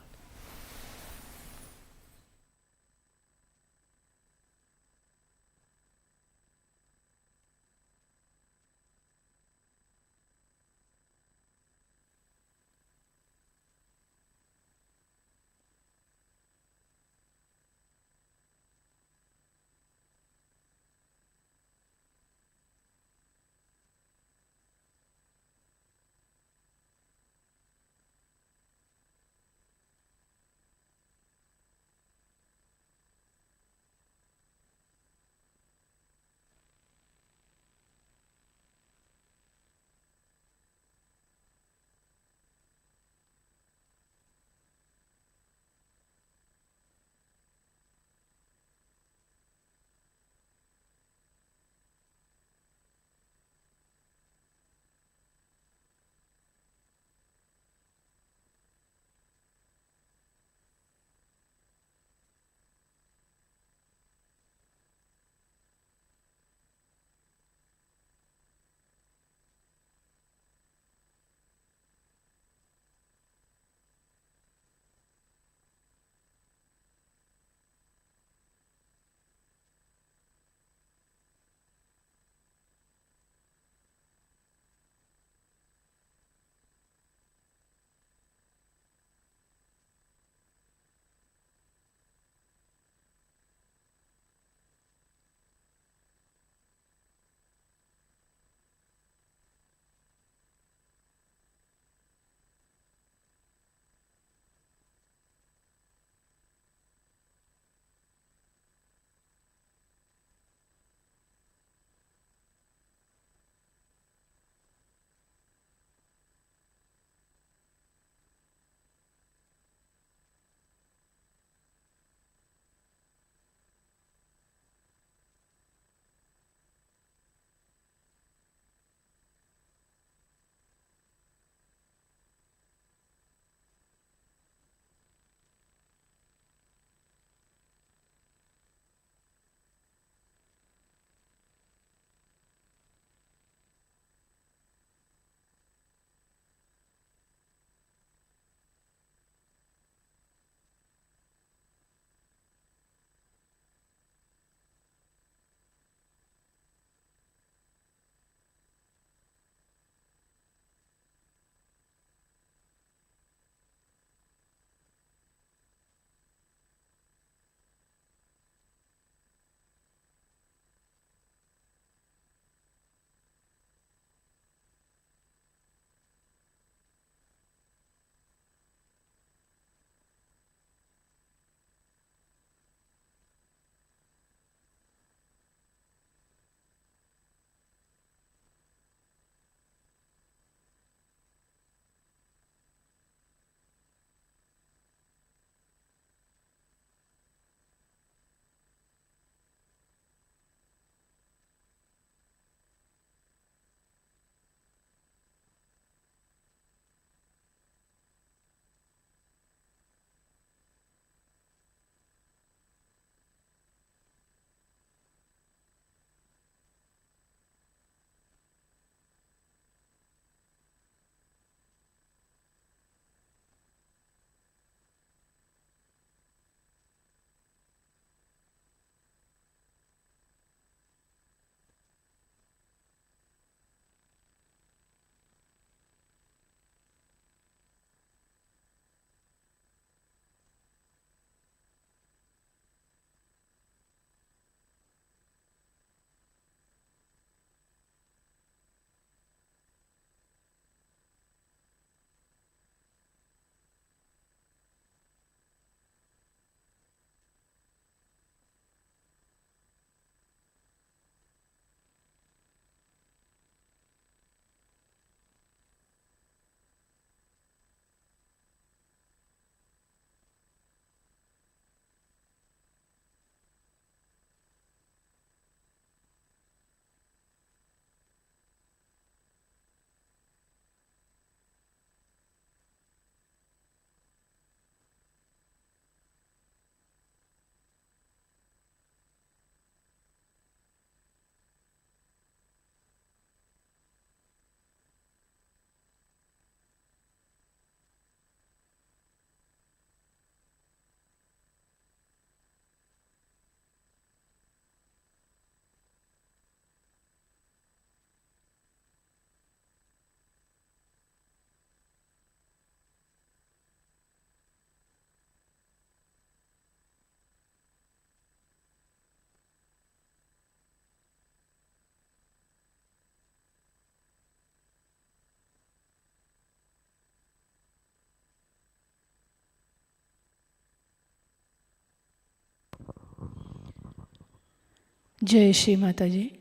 जय श्री माताजी।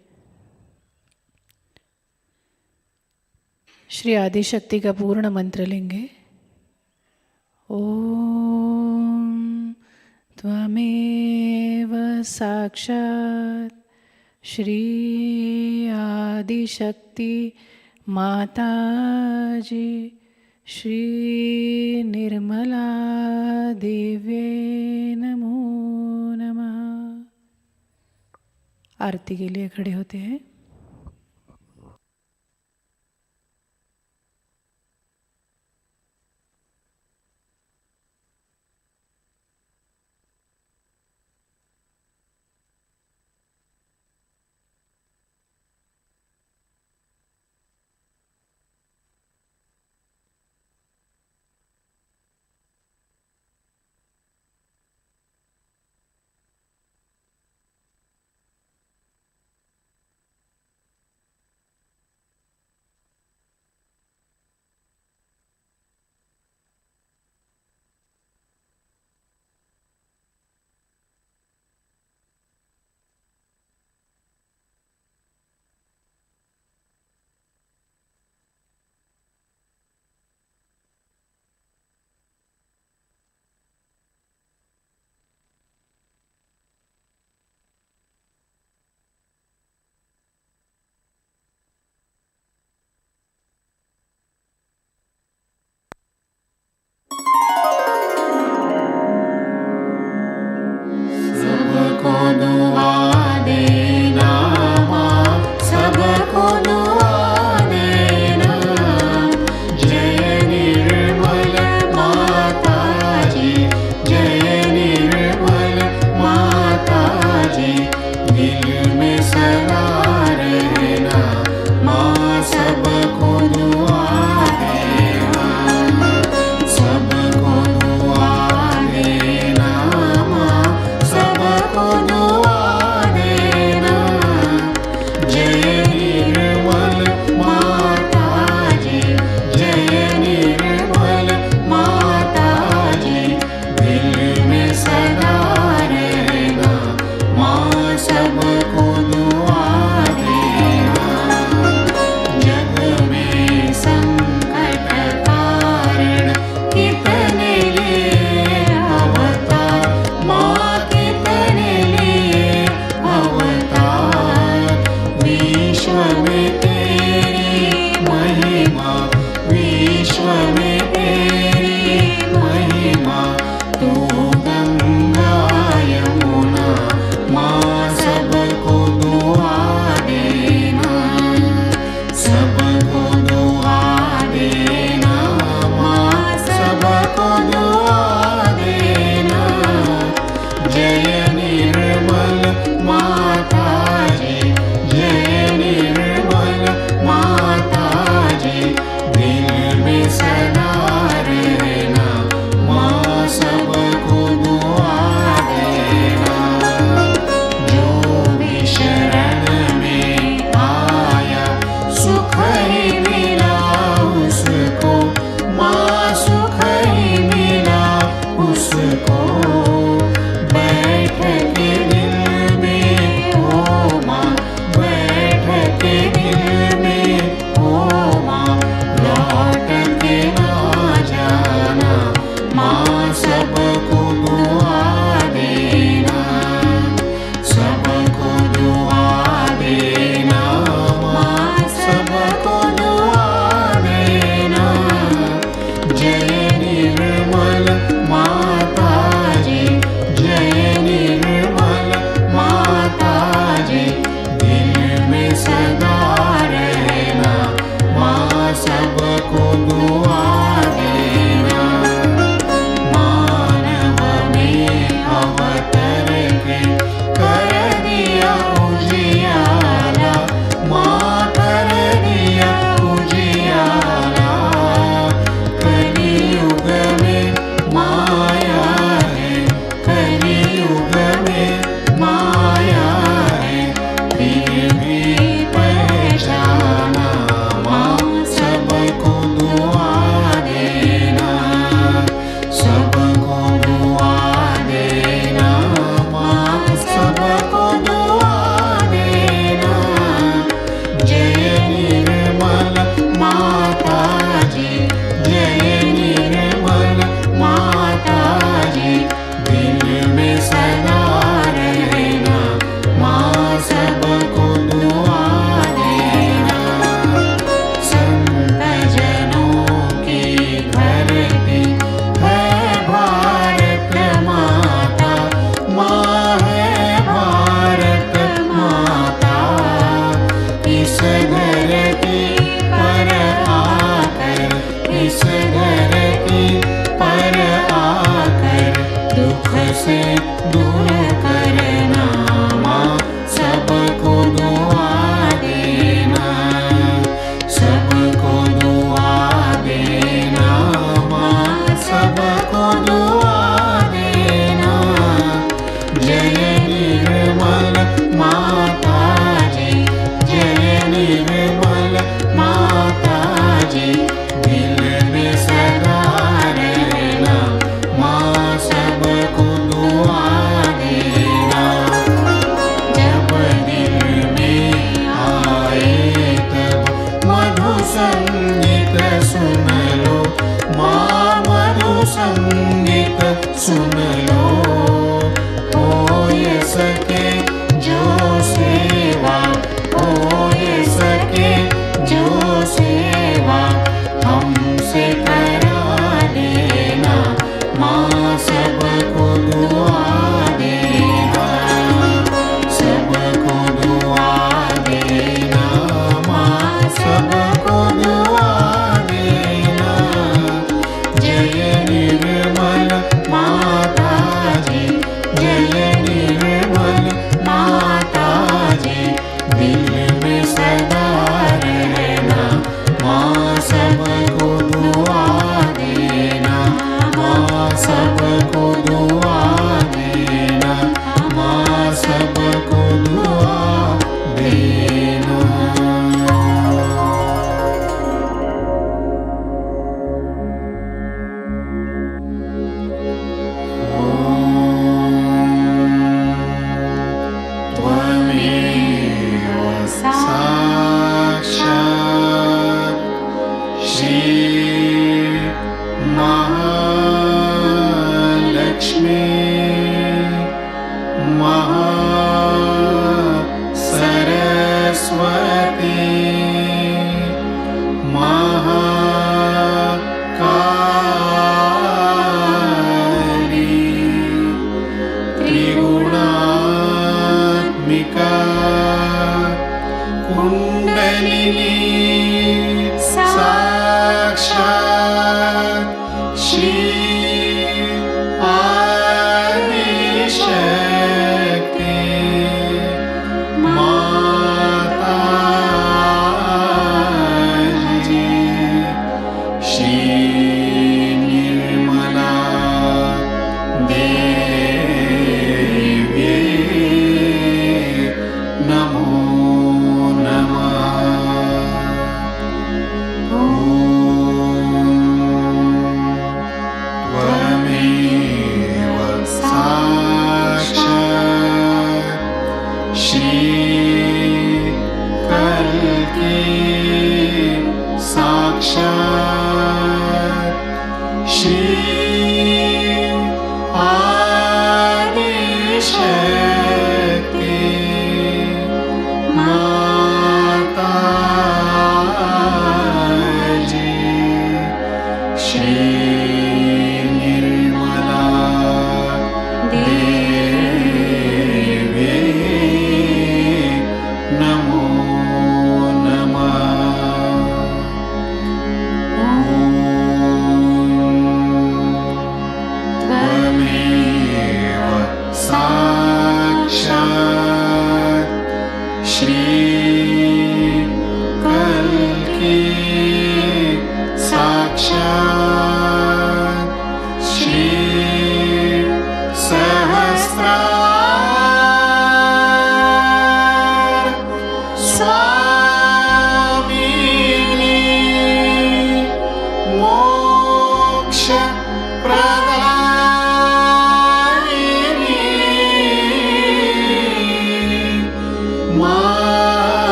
श्री आदिशक्ति का पूर्ण मंत्र लेंगे। ओम त्वमेव साक्षात् श्री आदिशक्ति माताजी श्री निर्मला देव्ये नमो नमः। आरती के लिए खड़े होते हैं। जय निर्मल माताजी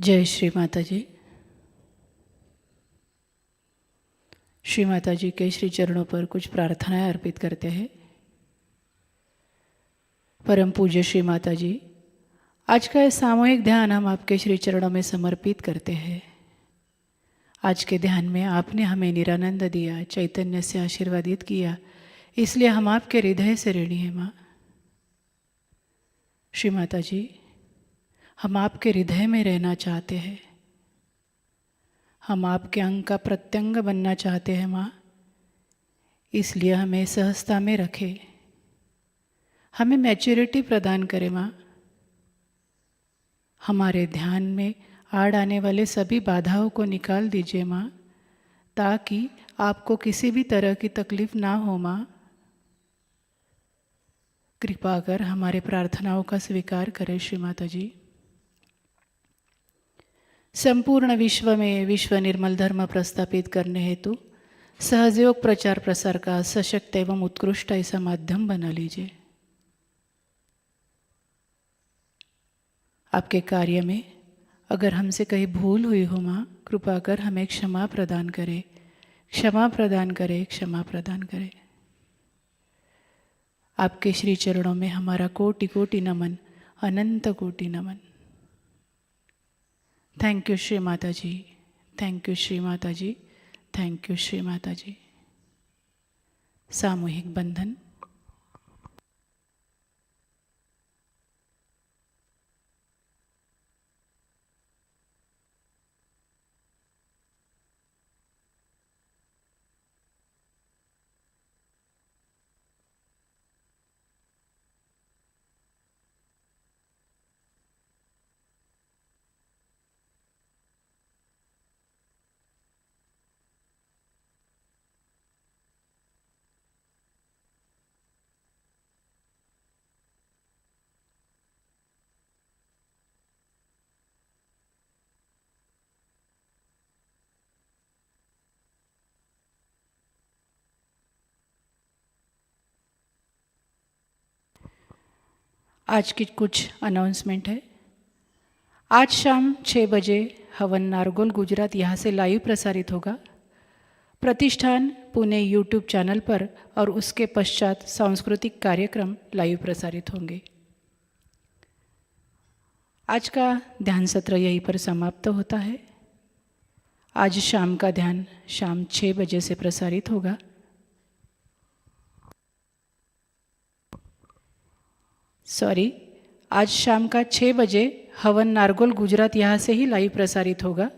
जय श्री माता जी। श्री माता जी के श्री चरणों पर कुछ प्रार्थनाएं अर्पित करते हैं। परम पूज्य श्री माता जी, आज का ये सामूहिक ध्यान हम आपके श्री चरणों में समर्पित करते हैं। आज के ध्यान में आपने हमें निरानंद दिया, चैतन्य से आशीर्वादित किया, इसलिए हम आपके हृदय से ऋणी हैं माँ। श्री माता जी, हम आपके हृदय में रहना चाहते हैं, हम आपके अंग का प्रत्यंग बनना चाहते हैं माँ, इसलिए हमें सहजता में रखें, हमें मैच्योरिटी प्रदान करें माँ। हमारे ध्यान में आड़ आने वाले सभी बाधाओं को निकाल दीजिए माँ, ताकि आपको किसी भी तरह की तकलीफ ना हो माँ। कृपा कर हमारे प्रार्थनाओं का स्वीकार करें श्री माता जी। संपूर्ण विश्व में विश्व निर्मल धर्म प्रस्थापित करने हेतु सहजयोग प्रचार प्रसार का सशक्त एवं उत्कृष्ट ऐसा माध्यम बना लीजिए। आपके कार्य में अगर हमसे कहीं भूल हुई हो माँ, कृपा कर हमें क्षमा प्रदान करें, क्षमा प्रदान करें, क्षमा प्रदान करें। आपके श्री चरणों में हमारा कोटि कोटि नमन, अनंत कोटि नमन। Thank you Shri Mata ji, thank you Shri Mata ji, thank you Shri Mata जी। सामूहिक बंधन। आज की कुछ अनाउंसमेंट है। आज शाम 6 बजे हवन नारगोल गुजरात यहाँ से लाइव प्रसारित होगा। प्रतिष्ठान पुणे यूट्यूब चैनल पर और उसके पश्चात सांस्कृतिक कार्यक्रम लाइव प्रसारित होंगे। आज का ध्यान सत्र यहीं पर समाप्त होता है। आज शाम का ध्यान शाम 6 बजे से प्रसारित होगा। आज शाम का 6 बजे हवन नारगोल गुजरात यहाँ से ही लाइव प्रसारित होगा।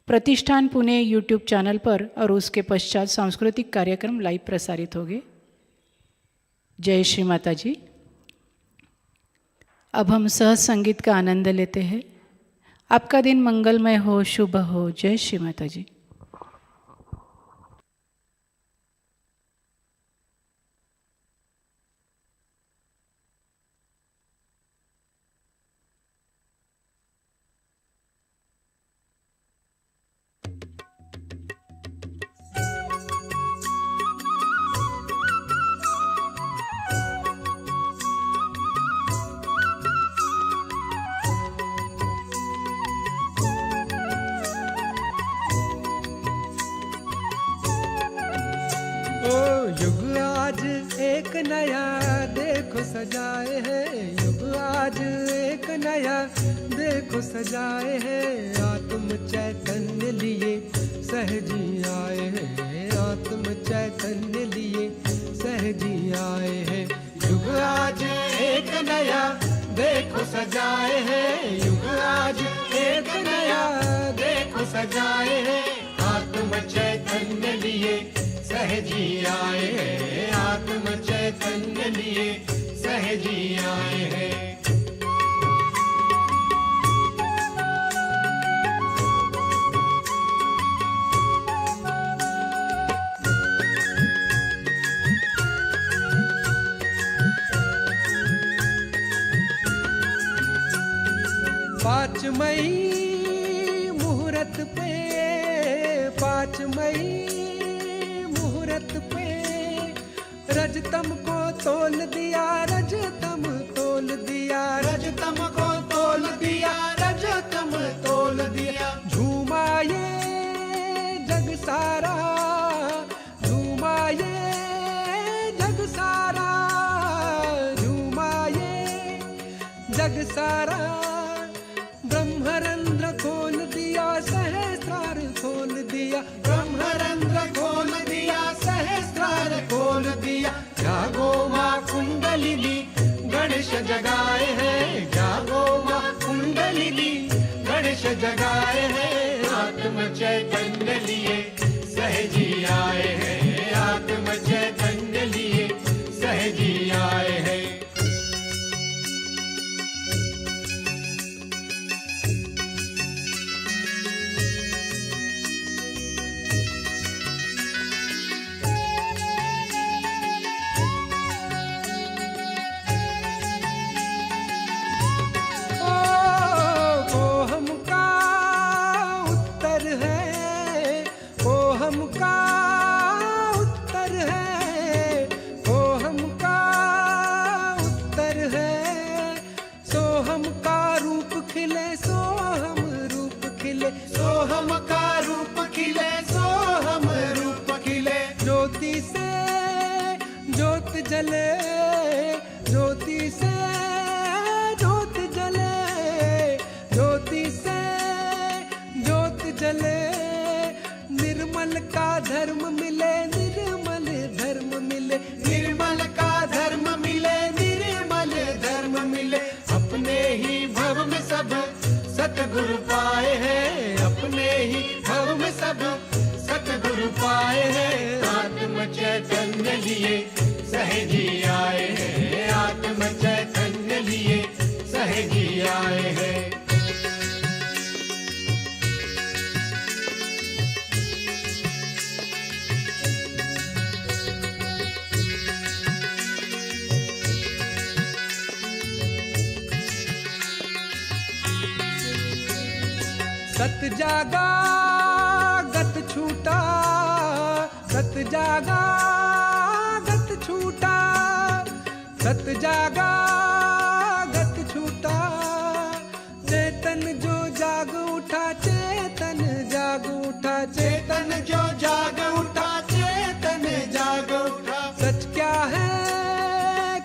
प्रतिष्ठान पुणे यूट्यूब चैनल पर और उसके पश्चात सांस्कृतिक कार्यक्रम लाइव प्रसारित होंगे। जय श्री माता जी। अब हम सहज संगीत का आनंद लेते हैं। आपका दिन मंगलमय हो, शुभ हो। जय श्री माता जी। युग आज एक नया देखो सजाए है, युग आज एक नया देखो सजाए है। आत्म चैतन्य लिए सहजी आए हैं, आत्म चैतन्य लिए सहजी आए हैं। युग आज एक नया देखो सजाए है, युग आज एक नया देखो सजाए है। आत्म चैतन्य लिए सहजी आए हैं, आत्म चैतन्य लिए सहजी आए हैं। पाँच मई मुहूर्त पे, 5 मई मुहूर्त पे रजतम को तोल दिया, रजतम तोल दिया, रजतम को तोल तोल दिया, रजो तम तोल दिया। झूमा ये जग सारा, झूमा ये जग सारा, झूमा ये जग सारा। ब्रह्मरंध्र खोल दिया, सहस्रार खोल दिया, ब्रह्मरंध्र खोल दिया, सहस्रार खोल दिया। जागो माँ कुंडलिनी गणेश जगाए हैं, जागो माँ कुंडलिनी गणेश जगाए हैं। आत्म चैतन्य लिए सहजी आए हैं, आत्म चैतन्य लिए सहजी आए हैं। जले ज्योति से ज्योत जले, ज्योति से ज्योत जले। निर्मल का धर्म मिले, निर्मल धर्म मिले, निर्मल का धर्म मिले, निर्मल धर्म मिले। अपने ही भव में सब सतगुरु पाए हैं, अपने ही भव में सब सतगुरु पाए हैं। आत्म चैतन्य लिए सहजी आए हैं, आत्म चैतन्य लिए सहजी आए हैं। सत जागा गत छूटा, सत जागा गत छूटा, सत जागा गत छूटा। चेतन जो जाग उठा, चेतन जाग उठा, चेतन जो जाग उठा, चेतन जाग उठा। सच क्या है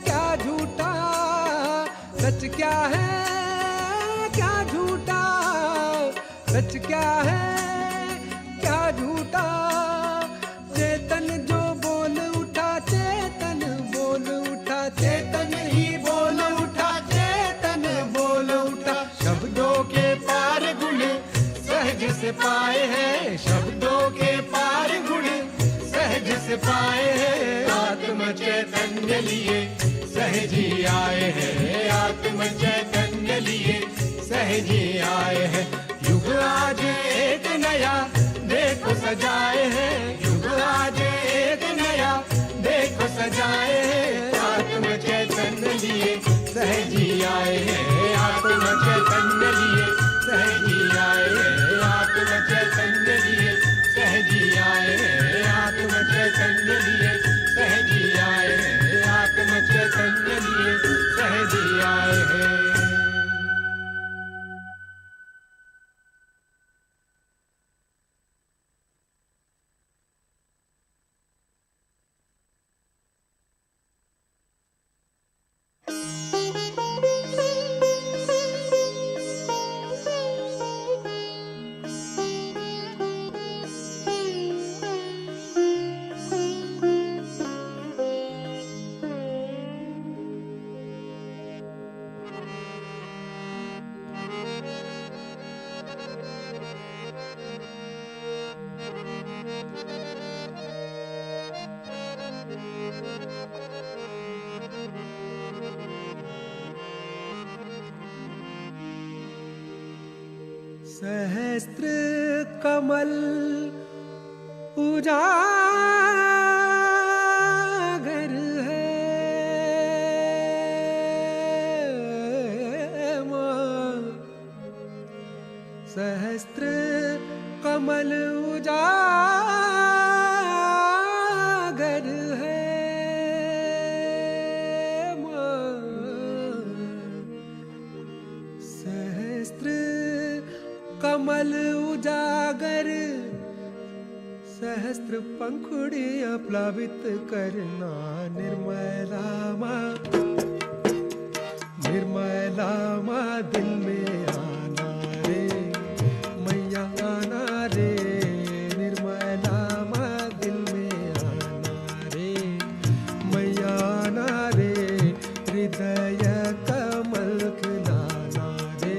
क्या झूठा, सच क्या है क्या झूठा, सच क्या है क्या झूठा। चेतन जो बोल उठा, चेतन बोल उठा, चेतन ही बोल उठा, चेतन बोल उठा। शब्दों के पार गुण सहज से पाए हैं, शब्दों के पार गुण सहज से पाए हैं। आत्म चैतन्य लिए सहजी आए हैं, आत्म चैतन्य लिए सहजी आए हैं। युग आज एक नया देखो सजाए हैं, युग आज एक नया देखो सजाए हैं। आत्म चैतन्य लिए सहजी आए हैं, आत्म चैतन्य लिए सहजी आए हैं, आत्म चैतन्य लिए सहजी आए हैं, आत्म चैतन्य लिए सहजी आए हैं, आत्म चैतन्य लिए सहजी आए हैं। सहस्त्र कमल उजागर है माँ, सहस्त्र कमल उजागर है माँ। कमल उजागर, सहस्त्र पंखुड़ियां प्लावित करना। निर्मला माँ, निर्मला माँ दिल में आना रे, मैया आना रे। निर्मला माँ दिल में आना रे, मैया आना रे। हृदय कमल खिलाना रे,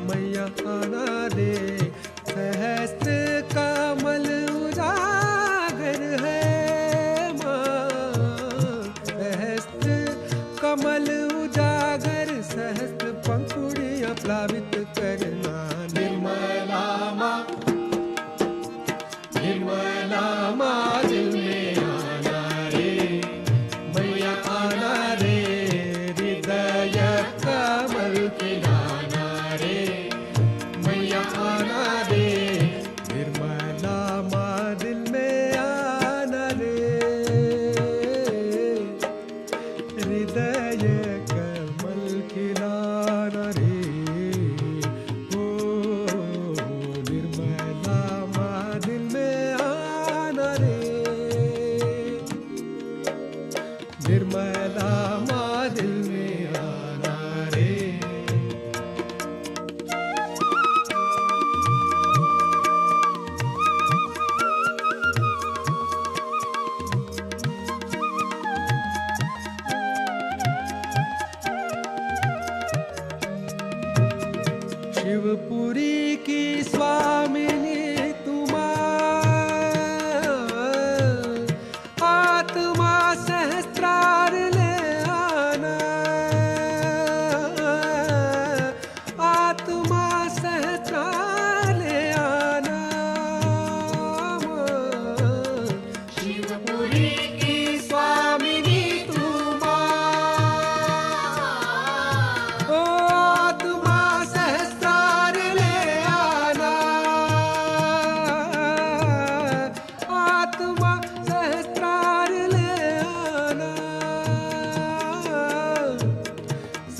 मैया आना रे। सहस्त्र कमल उजागर है माँ, सहस्त्र कमल उजागर, सहस्त्र पंखुड़ियां प्लावित करना। निर्मला माँ, निर्मला माँ दिल में आना रे, मैया आना रे। हृदय कमल खिलाना रे, मैया आना रे। निर्मला माँ दिल में आना रे, हृदय कमल खिलाना रे। ओ निर्मला माँ दिल में आना रे, निर्मला माँ दिल में आना रे। शिवपुरी की स्वामिनी तुम, आत्मा सहस्त्रार ले आना। आत्मा सहस्त्रार ले आना। शिवपुरी की स्वामिनी तुम, ओ आत्मा सहस्त्रार ले आना। आत्मा सहस्त्रार ले आना।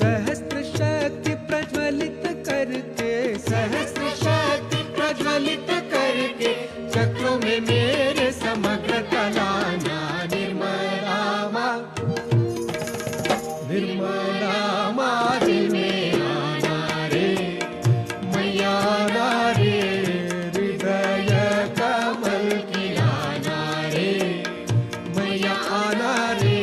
सहस्त्र शक्ति प्रज्वलित करके, सहस्त्र शक्ति प्रज्वलित करके, चक्रों में मेरे समग्र कलाना। निर्मला माँ, निर्मला माँ दिल में आना रे, मैया आना रे। हृदय कमल खिलाना रे, मैया आना रे।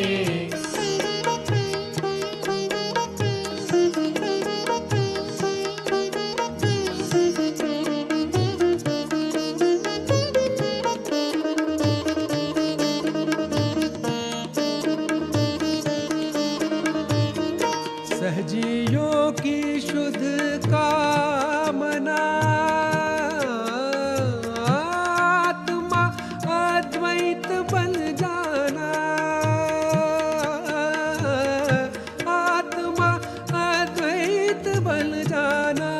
सहजियों की शुद्ध कामना, आत्मा अद्वैत बन जाना। आत्मा अद्वैत बन जाना।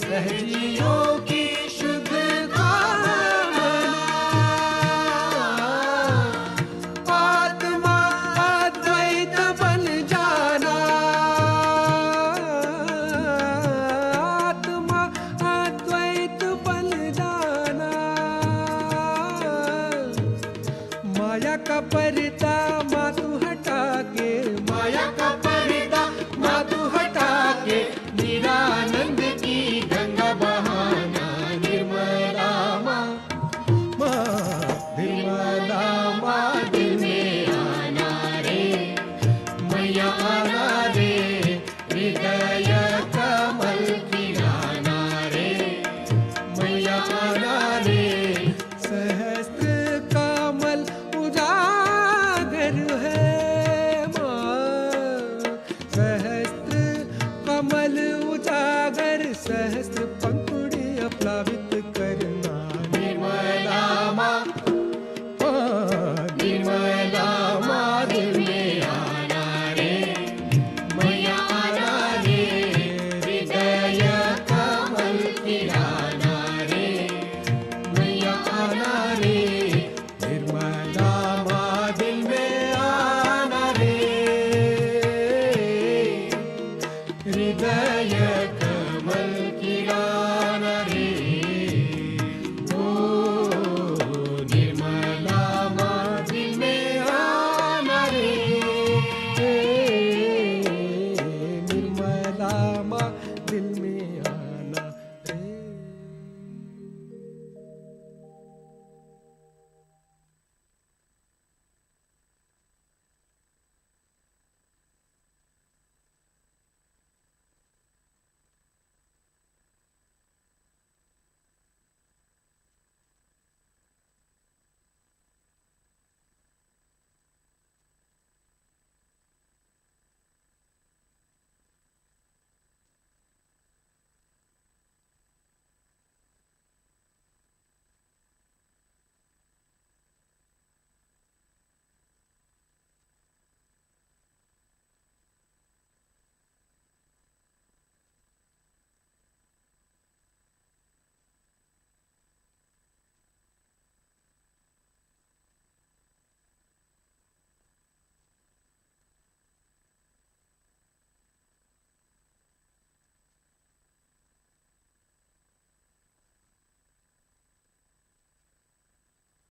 सहजियों की शुद्ध कामना, आत्मा अद्वैत बन जाना। आत्मा अद्वैत बन जाना। माया का पर्दा मातू हटा के, माया का पर्दा मातू हटा के, निरानंद की गंगा बहाना। निर्मला माँ, निर्मला माँ दिल में आना रे, मैया आना रे। हृदय कमल खिलाना रे, मैया आना रे। सहस्त्र कमल उजागर है माँ, सहस्त्र कमल उजागर, सहस्त्र